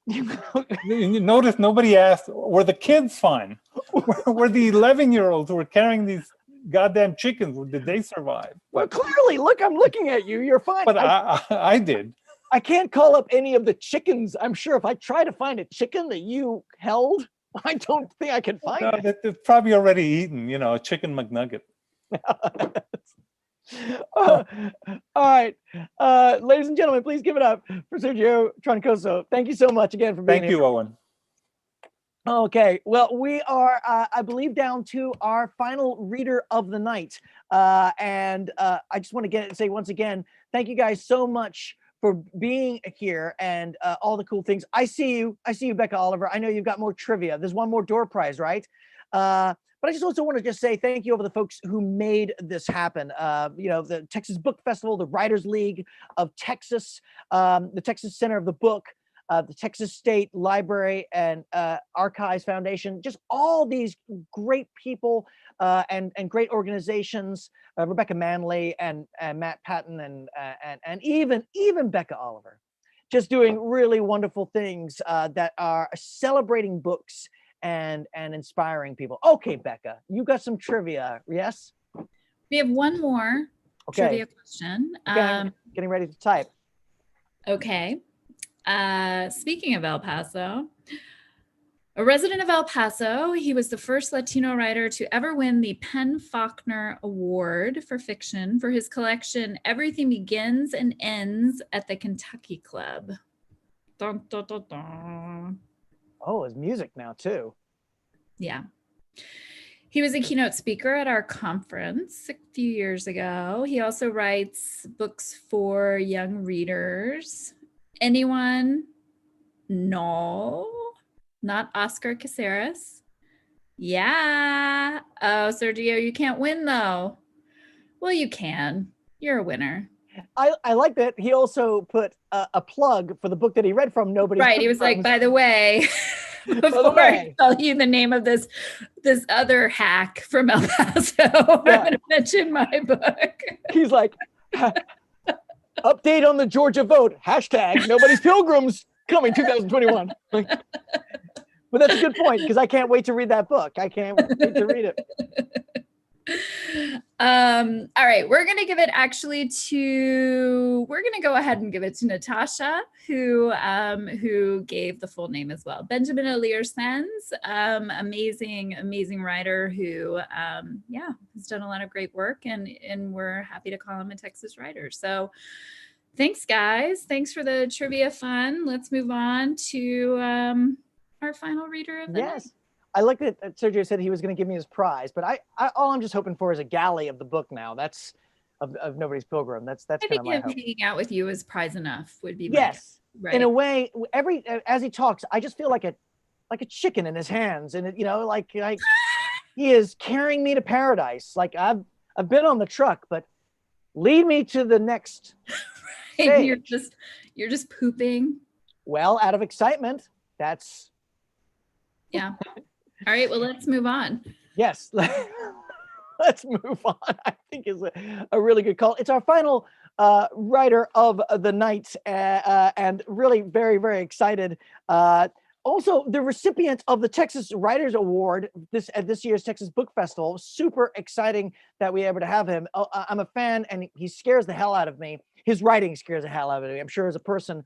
You notice nobody asked, were the kids fine? Were the 11-year-olds who were carrying these goddamn chickens, did they survive? Well, clearly, look, I'm looking at you. You're fine. But I did. I can't call up any of the chickens. I'm sure if I try to find a chicken that you held, I don't think I can find it. It's probably already eaten, a chicken McNugget. All right. Ladies and gentlemen, please give it up for Sergio Troncoso. Thank you so much again for being here. Thank you, Owen. Okay, well, we are, I believe, down to our final reader of the night. And I just want to say once again, thank you guys so much for being here and all the cool things. I see you, Becca Oliver. I know you've got more trivia. There's one more door prize, right? But I just also want to just say thank you over the folks who made this happen. The Texas Book Festival, the Writers League of Texas, the Texas Center of the Book, the Texas State Library and Archives Foundation, just all these great people and great organizations, Rebecca Manley and Matt Patton and even Becca Oliver, just doing really wonderful things that are celebrating books and inspiring people. Okay, Becca, you got some trivia, yes? We have one more Okay. trivia question. Okay, I'm getting ready to type. Okay. Speaking of El Paso, a resident of El Paso, he was the first Latino writer to ever win the Penn Faulkner Award for fiction for his collection Everything Begins and Ends at the Kentucky Club. Dun, dun, dun, dun. Oh, it's music now too. Yeah. He was a keynote speaker at our conference a few years ago. He also writes books for young readers. Anyone? No, not Oscar Caceres. Yeah. Oh, Sergio, you can't win though. Well, you can. You're a winner. I like that he also put a plug for the book that he read from. Nobody. Right. He was like, by the way, before I tell you the name of this other hack from El Paso, I'm going to mention my book. He's like, update on the Georgia vote, hashtag Nobody's Pilgrims coming 2021. But that's a good point, because I can't wait to read that book. I can't wait to read it. All right, we're gonna give it we're gonna go ahead and give it to Natasha, who gave the full name as well. Benjamin O'Lear-Sens, amazing writer who has done a lot of great work, and we're happy to call him a Texas writer. So thanks, guys. Thanks for the trivia fun. Let's move on to our final reader of the night. I like that Sergio said he was going to give me his prize, but I all I'm just hoping for is a galley of the book now. That's of Nobody's Pilgrim. That's I kind think of my hope. hanging out with you is prize enough. Would be yes. Right. In a way, as he talks, I just feel like a chicken in his hands, and like he is carrying me to paradise. Like I've been on the truck, but lead me to the next. Right. You're just pooping. Well, out of excitement. That's. Yeah. All right, well, let's move on. Yes, let's move on. I think is a really good call. It's our final writer of the night, and really very, very excited. Also, the recipient of the Texas Writers Award at this year's Texas Book Festival. Super exciting that we were able to have him. I'm a fan, and he scares the hell out of me. His writing scares the hell out of me. I'm sure as a person,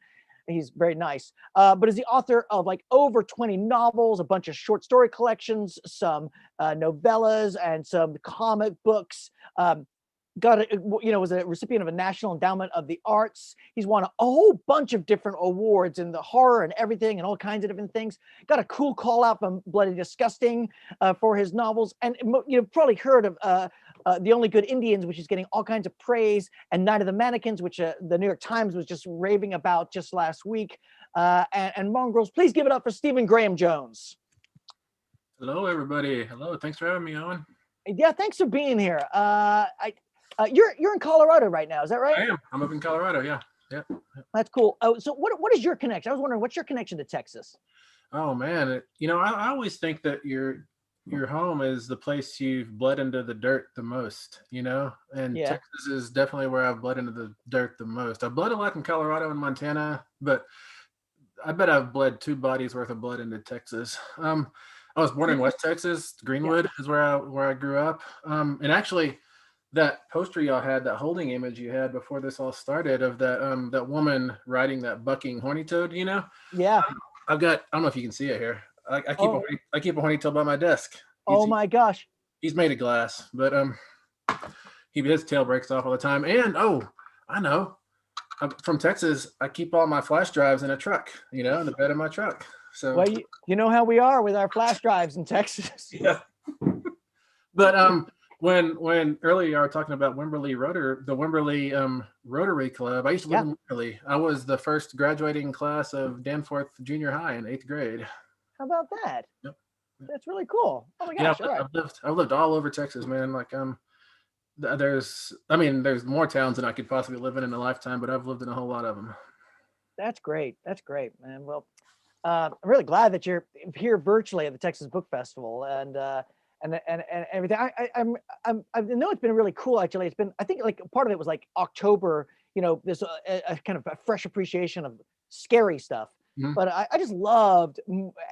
he's very nice, but is the author of like over 20 novels, a bunch of short story collections, some novellas, and some comic books. Was a recipient of a National Endowment of the Arts. He's won a whole bunch of different awards in the horror and everything, and all kinds of different things. Got a cool call out from Bloody Disgusting for his novels, and you've probably heard of The Only Good Indians, which is getting all kinds of praise, and Night of the Mannequins, which the New York Times was just raving about just last week, and Mongrels. Please give it up for Stephen Graham Jones. Hello, everybody. Hello, thanks for having me, Owen. Yeah, thanks for being here. You're in Colorado right now, is that right? I am. I'm up in Colorado. Yeah. That's cool. Oh, so what is your connection? I was wondering, what's your connection to Texas? Oh man, I always think that your home is the place you've bled into the dirt the most. And Texas is definitely where I've bled into the dirt the most. I've bled a lot in Colorado and Montana, but I bet I've bled 2 bodies worth of blood into Texas. I was born in West Texas. Greenwood is where I grew up. And actually, that poster y'all had, that holding image you had before this all started of that woman riding that bucking horny toad, Yeah. I've got, I don't know if you can see it here. I keep a horny toad by my desk. My gosh. He's made of glass, but his tail breaks off all the time. And I know, I'm from Texas. I keep all my flash drives in a truck, in the bed of my truck. So well, you know how we are with our flash drives in Texas. Yeah. But when earlier you were talking about the Wimberley Rotary Club, I used to live in Wimberley. I was the first graduating class of Danforth Junior High in 8th grade. How about that? Yep. That's really cool. Oh my gosh! I've lived all over Texas, man. Like there's more towns than I could possibly live in a lifetime, but I've lived in a whole lot of them. That's great, man. Well, I'm really glad that you're here virtually at the Texas Book Festival, and everything. I know it's been really cool. Actually, it's been, I think, like part of it was like October. There's a kind of a fresh appreciation of scary stuff. Mm-hmm. But I just loved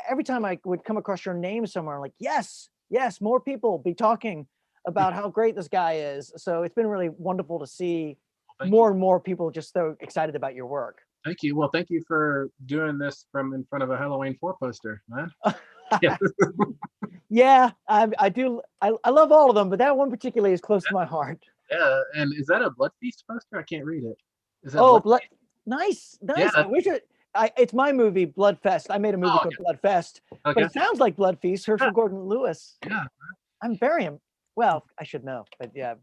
every time I would come across your name somewhere. I'm like, yes, more people be talking about how great this guy is. So it's been really wonderful to see Thank more you. and more people just so excited about your work. Thank you. Well, thank you for doing this from in front of a Halloween 4 poster, man. Yeah. Yeah, I do. I love all of them, but that one particularly is close to my heart. Yeah. And is that a Blood Feast poster? I can't read it. Is that Oh, Blood? nice. Yeah. I wish it's my movie, Blood Fest. I made a movie Oh, called Blood Fest, but Okay. it sounds like Blood Feast. Herschel Gordon Lewis. Yeah. I'm very well. I should know, but yeah,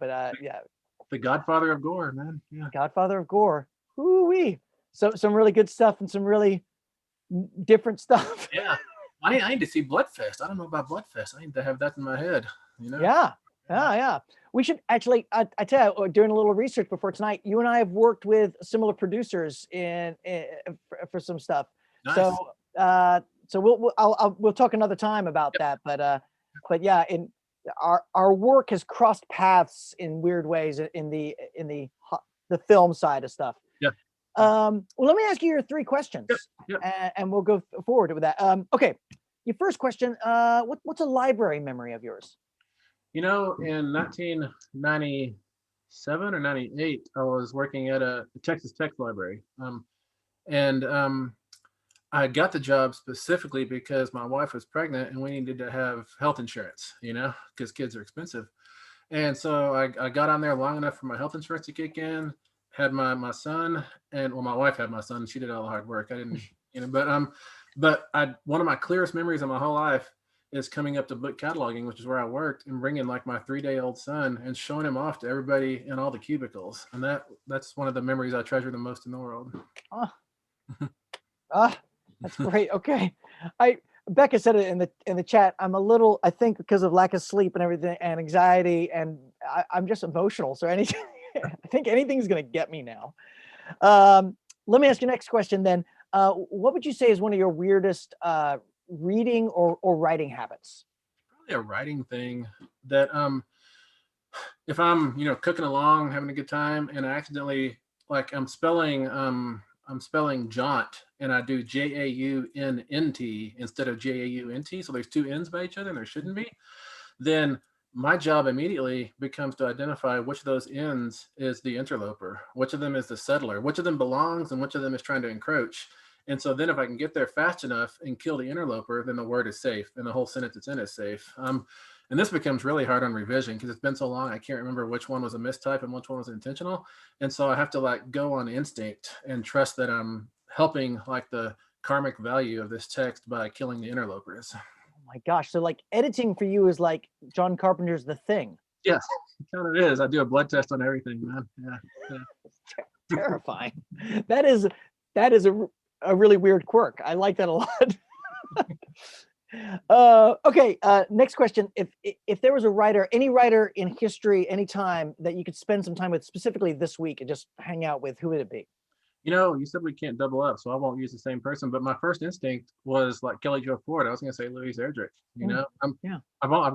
The Godfather of Gore, man. Yeah. Godfather of Gore. Ooh-wee. So some really good stuff and some really different stuff. Yeah. I need to see Bloodfest. I don't know about Bloodfest. I need to have that in my head, you know? Yeah. We should actually, I tell you, doing a little research before tonight, you and I have worked with similar producers for some stuff. Nice. So we'll talk another time about that. But yeah, our work has crossed paths in weird ways in the film side of stuff. Yeah. Well, let me ask you your 3 questions, and we'll go forward with that. Okay, your first question. What's a library memory of yours? You know, in 1997 or 98, I was working at a Texas Tech library. I got the job specifically because my wife was pregnant and we needed to have health insurance, you know, because kids are expensive. And so I got on there long enough for my health insurance to kick in, had my son, and well, my wife had my son. She did all the hard work. I didn't, you know, but one of my clearest memories of my whole life is coming up to book cataloging, which is where I worked, and bringing like my 3-day-old son and showing him off to everybody in all the cubicles. And that's one of the memories I treasure the most in the world. That's great. Okay. Becca said it in the chat. I'm a little, I think because of lack of sleep and everything and anxiety, and I'm just emotional. So I think anything's going to get me now. Let me ask you next question then. What would you say is one of your weirdest reading or writing habits? Probably a writing thing that if I'm, you know, cooking along, having a good time, and I accidentally, like, I'm spelling jaunt, and I do J-A-U-N-N-T instead of J-A-U-N-T, so there's 2 N's by each other and there shouldn't be, then my job immediately becomes to identify which of those N's is the interloper, which of them is the settler, which of them belongs, and which of them is trying to encroach. And so then if I can get there fast enough and kill the interloper, then the word is safe and the whole sentence it's in is safe. And this becomes really hard on revision because it's been so long, I can't remember which one was a mistype and which one was intentional. And so I have to like go on instinct and trust that I'm helping like the karmic value of this text by killing the interlopers. Oh my gosh. So like editing for you is like John Carpenter's The Thing. Yes, it kind of is. I do a blood test on everything, man. Yeah. Terrifying. That is a really weird quirk. I like that a lot. Okay, next question. If there was a writer, any writer in history, any time that you could spend some time with, specifically this week, and just hang out with, who would it be? You know, you said we can't double up, so I won't use the same person. But my first instinct was like Kelli Jo Ford. I was going to say Louise Erdrich. You know, I've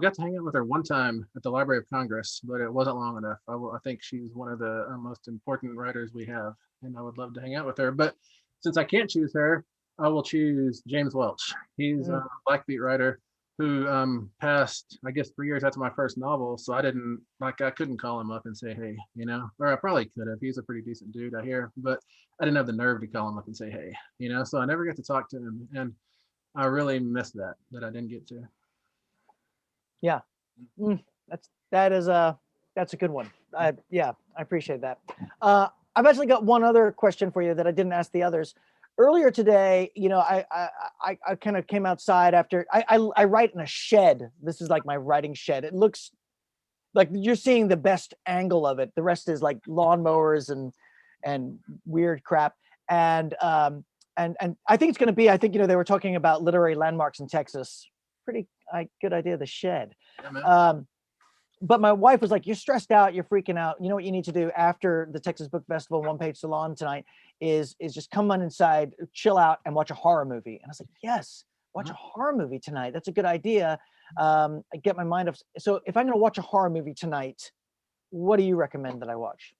got to hang out with her one time at the Library of Congress, but it wasn't long enough. I think she's one of the most important writers we have, and I would love to hang out with her. But since I can't choose her, I will choose James Welch. He's a Blackbeat writer who passed, I guess, 3 years after my first novel. So I couldn't call him up and say, hey, you know, or I probably could have. He's a pretty decent dude, I hear, but I didn't have the nerve to call him up and say, hey, you know, so I never got to talk to him. And I really missed that I didn't get to. Yeah, that's a good one. I appreciate that. I've actually got one other question for you that I didn't ask the others. Earlier today, you know, I kind of came outside after I write in a shed. This is like my writing shed. It looks like you're seeing the best angle of it. The rest is like lawnmowers and weird crap. And I think it's going to be, I think, you know, they were talking about literary landmarks in Texas. Pretty good idea, the shed. Yeah, but my wife was like, you're stressed out, you're freaking out. You know what you need to do after the Texas Book Festival One Page Salon tonight is just come on inside, chill out, and watch a horror movie. And I was like, yes, watch a horror movie tonight. That's a good idea. I get my mind off. So if I'm going to watch a horror movie tonight, what do you recommend that I watch?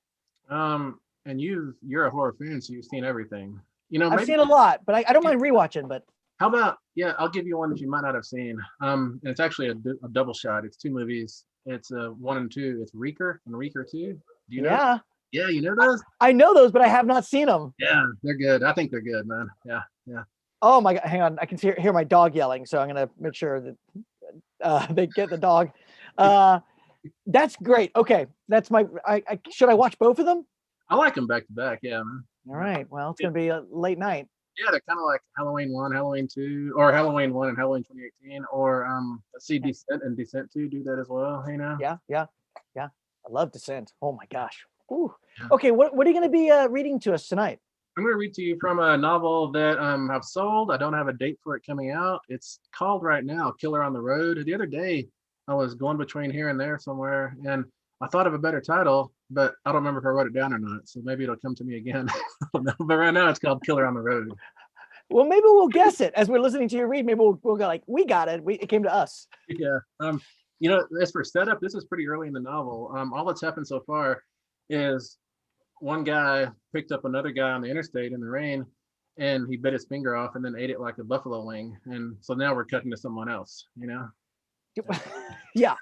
And you're a horror fan, so you've seen everything. You know, I've seen a lot, but I don't mind rewatching. But how about, I'll give you one that you might not have seen. And it's actually a double shot. It's 2 movies. It's 1 and 2. It's Reeker and Reeker 2. Do you know? Yeah. Yeah, you know those? I know those, but I have not seen them. Yeah, they're good. I think they're good, man. Yeah, yeah. Oh my God, hang on. I can hear my dog yelling, so I'm gonna make sure that they get the dog. That's great. Okay, that's should I watch both of them? I like them back to back. Yeah, man. All right. Well, it's gonna be a late night. Yeah, they're kind of like Halloween 1, Halloween 2, or Halloween 1 and Halloween 2018, or let's see, Descent and Descent 2 do that as well. You know? Yeah. I love Descent. Oh my gosh. Ooh. Yeah. Okay, what are you gonna be reading to us tonight? I'm going to read to you from a novel that I've sold. I don't have a date for it coming out. It's called right now Killer on the Road. The other day, I was going between here and there somewhere, and I thought of a better title, but I don't remember if I wrote it down or not. So maybe it'll come to me again. I don't know. But right now, it's called Killer on the Road. Well, maybe we'll guess it as we're listening to you read. Maybe we'll go like, we got it. It came to us. Yeah. You know, as for setup, this is pretty early in the novel. All that's happened so far is one guy picked up another guy on the interstate in the rain, and he bit his finger off and then ate it like a buffalo wing. And so now we're cutting to someone else, you know? Yeah.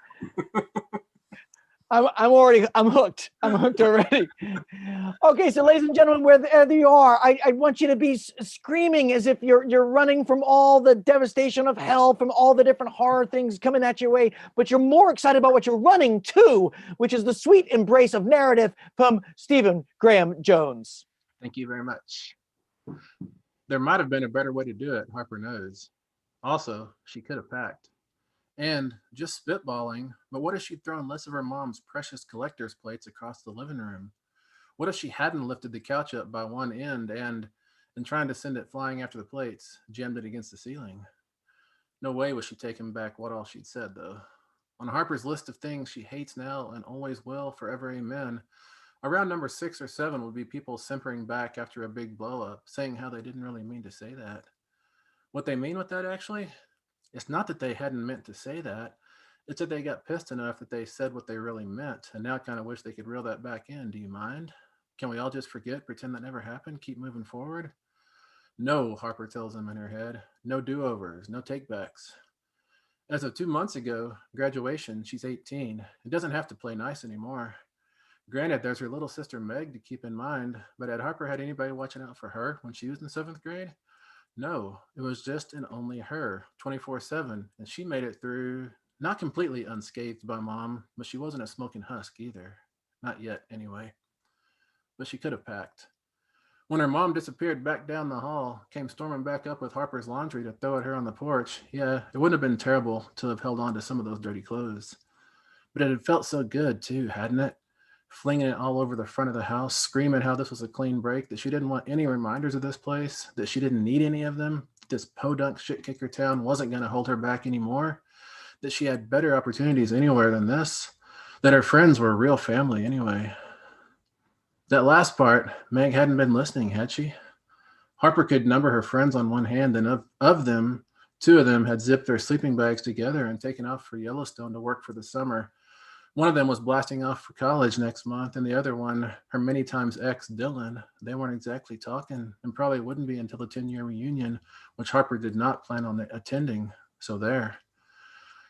I'm hooked. I'm hooked already. Okay, so ladies and gentlemen, wherever you are, I want you to be screaming as if you're running from all the devastation of hell, from all the different horror things coming at your way, but you're more excited about what you're running to, which is the sweet embrace of narrative from Stephen Graham Jones. Thank you very much. There might have been a better way to do it, Harper knows. Also, she could have packed. And just spitballing, but what if she'd thrown less of her mom's precious collector's plates across the living room? What if she hadn't lifted the couch up by one end and, in trying to send it flying after the plates, jammed it against the ceiling? No way was she taking back what all she'd said, though. On Harper's list of things she hates now and always will, forever amen, around number 6 or 7 would be people simpering back after a big blow-up, saying how they didn't really mean to say that. What they mean with that, actually? It's not that they hadn't meant to say that. It's that they got pissed enough that they said what they really meant, and now kind of wish they could reel that back in. Do you mind? Can we all just forget, pretend that never happened, keep moving forward? No, Harper tells them in her head. No do-overs, no take-backs. As of 2 months ago, graduation, she's 18. It doesn't have to play nice anymore. Granted, there's her little sister Meg to keep in mind, but had Harper had anybody watching out for her when she was in 7th grade? No, it was just and only her, 24/7, and she made it through, not completely unscathed by Mom, but she wasn't a smoking husk either. Not yet, anyway. But she could have packed. When her mom disappeared back down the hall, came storming back up with Harper's laundry to throw at her on the porch, yeah, it wouldn't have been terrible to have held on to some of those dirty clothes. But it had felt so good, too, hadn't it? Flinging it all over the front of the house, screaming how this was a clean break, that she didn't want any reminders of this place, that she didn't need any of them, this podunk shit-kicker town wasn't going to hold her back anymore, that she had better opportunities anywhere than this, that her friends were real family anyway. That last part, Meg hadn't been listening, had she? Harper could number her friends on one hand, and of them, 2 of them had zipped their sleeping bags together and taken off for Yellowstone to work for the summer. One of them was blasting off for college next month, and the other one, her many times ex, Dylan, they weren't exactly talking and probably wouldn't be until the 10-year reunion, which Harper did not plan on attending, so there.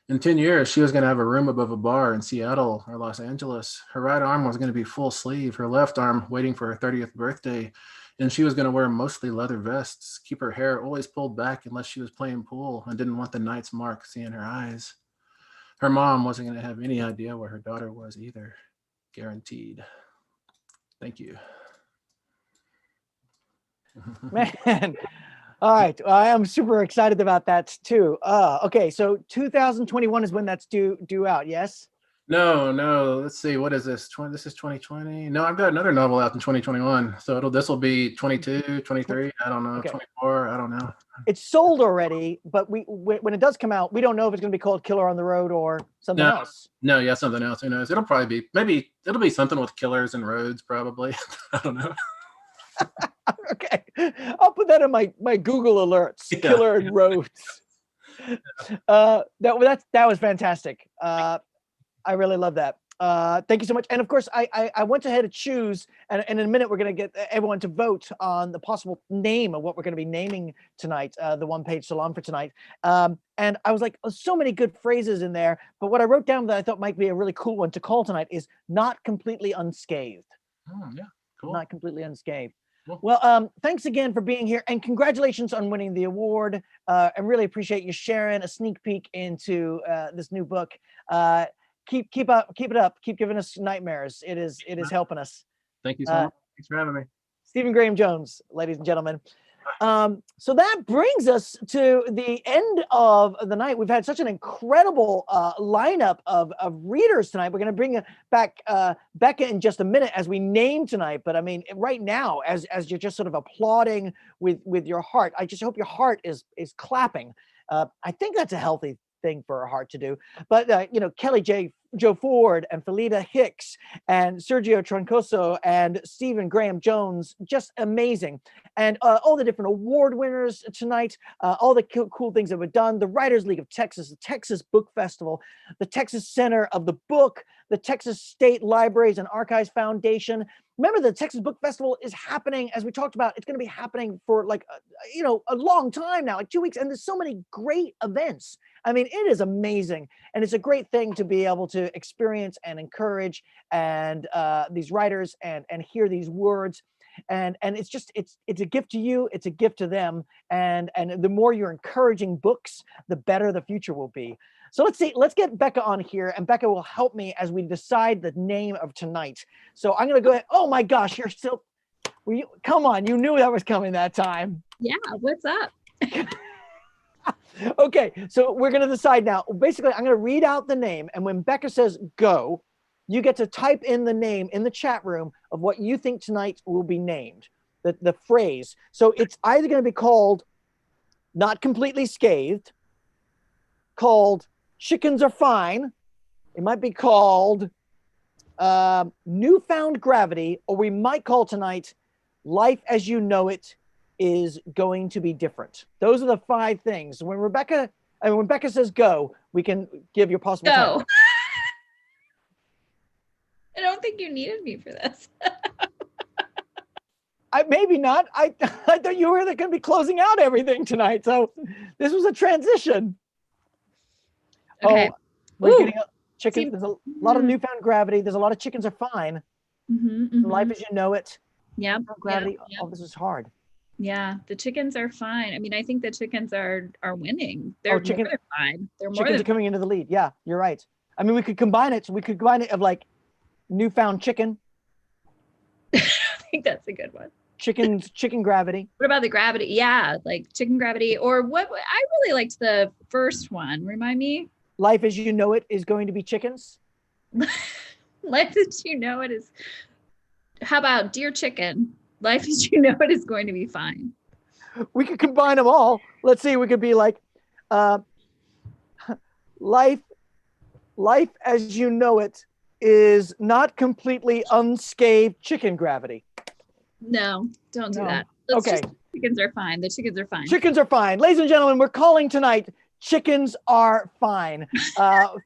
In 10 years, she was going to have a room above a bar in Seattle or Los Angeles. Her right arm was going to be full sleeve, her left arm waiting for her 30th birthday, and she was going to wear mostly leather vests, keep her hair always pulled back unless she was playing pool and didn't want the night's mark seeing her eyes. Her mom wasn't going to have any idea where her daughter was either. Guaranteed. Thank you. Man. All right. I am super excited about that too. Okay. So 2021 is when that's due out. Yes. No. Let's see. What is this? This is 2020. No, I've got another novel out in 2021. So this will be 22, 23. I don't know. Okay. 24. I don't know. It's sold already, but when it does come out, we don't know if it's going to be called Killer on the Road or something else. No, yeah, something else. Who knows? It'll probably be, maybe it'll be something with killers and roads, probably. I don't know. Okay. I'll put that in my Google alerts. Yeah. Killer and roads. That was fantastic. I really love that. Thank you so much. And of course, I went ahead to choose, and in a minute, we're going to get everyone to vote on the possible name of what we're going to be naming tonight, the One Page Salon for tonight. And I was like, oh, so many good phrases in there. But what I wrote down that I thought might be a really cool one to call tonight is Not Completely Unscathed. Oh, yeah, cool. Not Completely Unscathed. Cool. Well, thanks again for being here, and congratulations on winning the award. I really appreciate you sharing a sneak peek into this new book. Keep it up. Keep giving us nightmares. It is helping us. Thank you so much. Thanks for having me. Stephen Graham Jones, ladies and gentlemen. So that brings us to the end of the night. We've had such an incredible lineup of readers tonight. We're going to bring back Becca in just a minute as we name tonight. But I mean, right now, as you're just sort of applauding with your heart, I just hope your heart is clapping. I think that's a healthy thing for a heart to do. But Kelli Jo Ford and Felita Hicks and Sergio Troncoso and Stephen Graham Jones, just amazing. And all the different award winners tonight, all the cool things that were done, the Writers League of Texas, the Texas Book Festival, the Texas Center of the Book, the Texas State Libraries and Archives Foundation. Remember, the Texas Book Festival is happening, as we talked about, it's going to be happening for like, a long time now, like 2 weeks. And there's so many great events. I mean, it is amazing. And it's a great thing to be able to experience and encourage and these writers and hear these words. And it's just, it's a gift to you. It's a gift to them. And the more you're encouraging books, the better the future will be. So let's get Becca on here, and Becca will help me as we decide the name of tonight. So I'm going to go ahead. Oh my gosh, you're still, come on, you knew that was coming that time. Yeah, what's up? Okay, so we're going to decide now. Basically, I'm going to read out the name, and when Becca says go, you get to type in the name in the chat room of what you think tonight will be named, the phrase. So it's either going to be called Not Completely Scathed, called Chickens Are Fine. It might be called Newfound Gravity, or we might call tonight Life as You Know It is Going to Be Different. Those are the 5 things. When Becca says go, we can give your possible Go. time. I don't think you needed me for this. Maybe not. I thought you were going to be closing out everything tonight. So this was a transition. Okay. Oh, we're getting chickens. There's a lot of newfound gravity. There's a lot of Chickens Are Fine. Life as You Know It. Yeah. Gravity. Yep. Oh, this is hard. Yeah, the chickens are fine. I mean, I think the chickens are winning. They're more than fine. They're more Chickens than are coming into the lead. Yeah, you're right. I mean, we could combine it. So we could combine it of like newfound chicken. I think that's a good one. Chicken gravity. What about the gravity? Yeah, like chicken gravity. Or what? I really liked the first one. Remind me. Life as You Know It is Going to Be Chickens. Life as You Know It is. How about Dear Chicken? Life as You Know It is Going to Be Fine. We could combine them all. Let's see. We could be like, life as you know it is not completely unscathed chicken gravity. No, don't do that. Okay. Chickens are fine. The chickens are fine. Chickens are fine. Ladies and gentlemen, we're calling tonight Chickens Are Fine.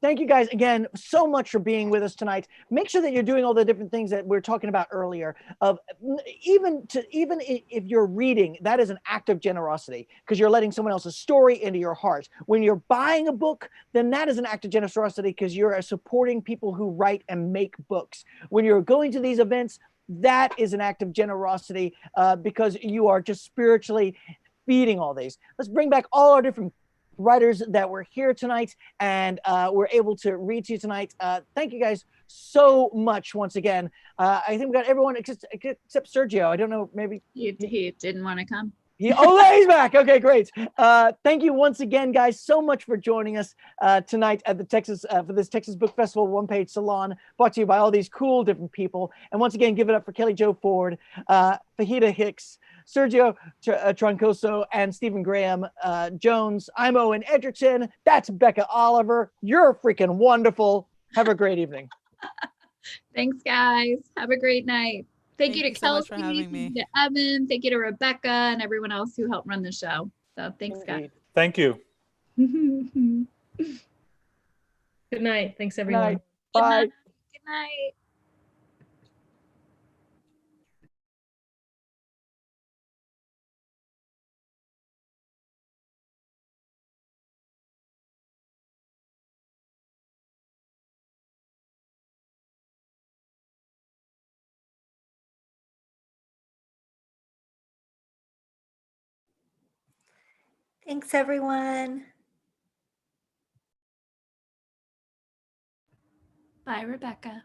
Thank you guys again so much for being with us tonight. Make sure that you're doing all the different things that we were talking about earlier. Even if you're reading, that is an act of generosity because you're letting someone else's story into your heart. When you're buying a book, then that is an act of generosity because you're supporting people who write and make books. When you're going to these events, that is an act of generosity because you are just spiritually feeding all these. Let's bring back all our different writers that were here tonight and we're able to read to you tonight. Thank you guys so much once again. I think we got everyone except Sergio. I don't know, maybe he didn't want to come. Oh, he's back. Okay, great. Thank you once again, guys, so much for joining us tonight at the Texas for this Texas Book Festival One Page Salon, brought to you by all these cool different people. And once again, give it up for Kelli Jo Ford, Fahita Hicks, Sergio Troncoso, and Stephen Graham Jones. I'm Owen Egerton. That's Becca Oliver. You're freaking wonderful. Have a great evening. Thanks, guys. Have a great night. Thank you to so much for Kelsey, having me. thank you to Evan, thank you to Rebecca and everyone else who helped run the show. So thanks, guys. Thank you. Good night. Thanks, everyone. Bye. Good Bye. Thanks, everyone. Bye, Rebecca.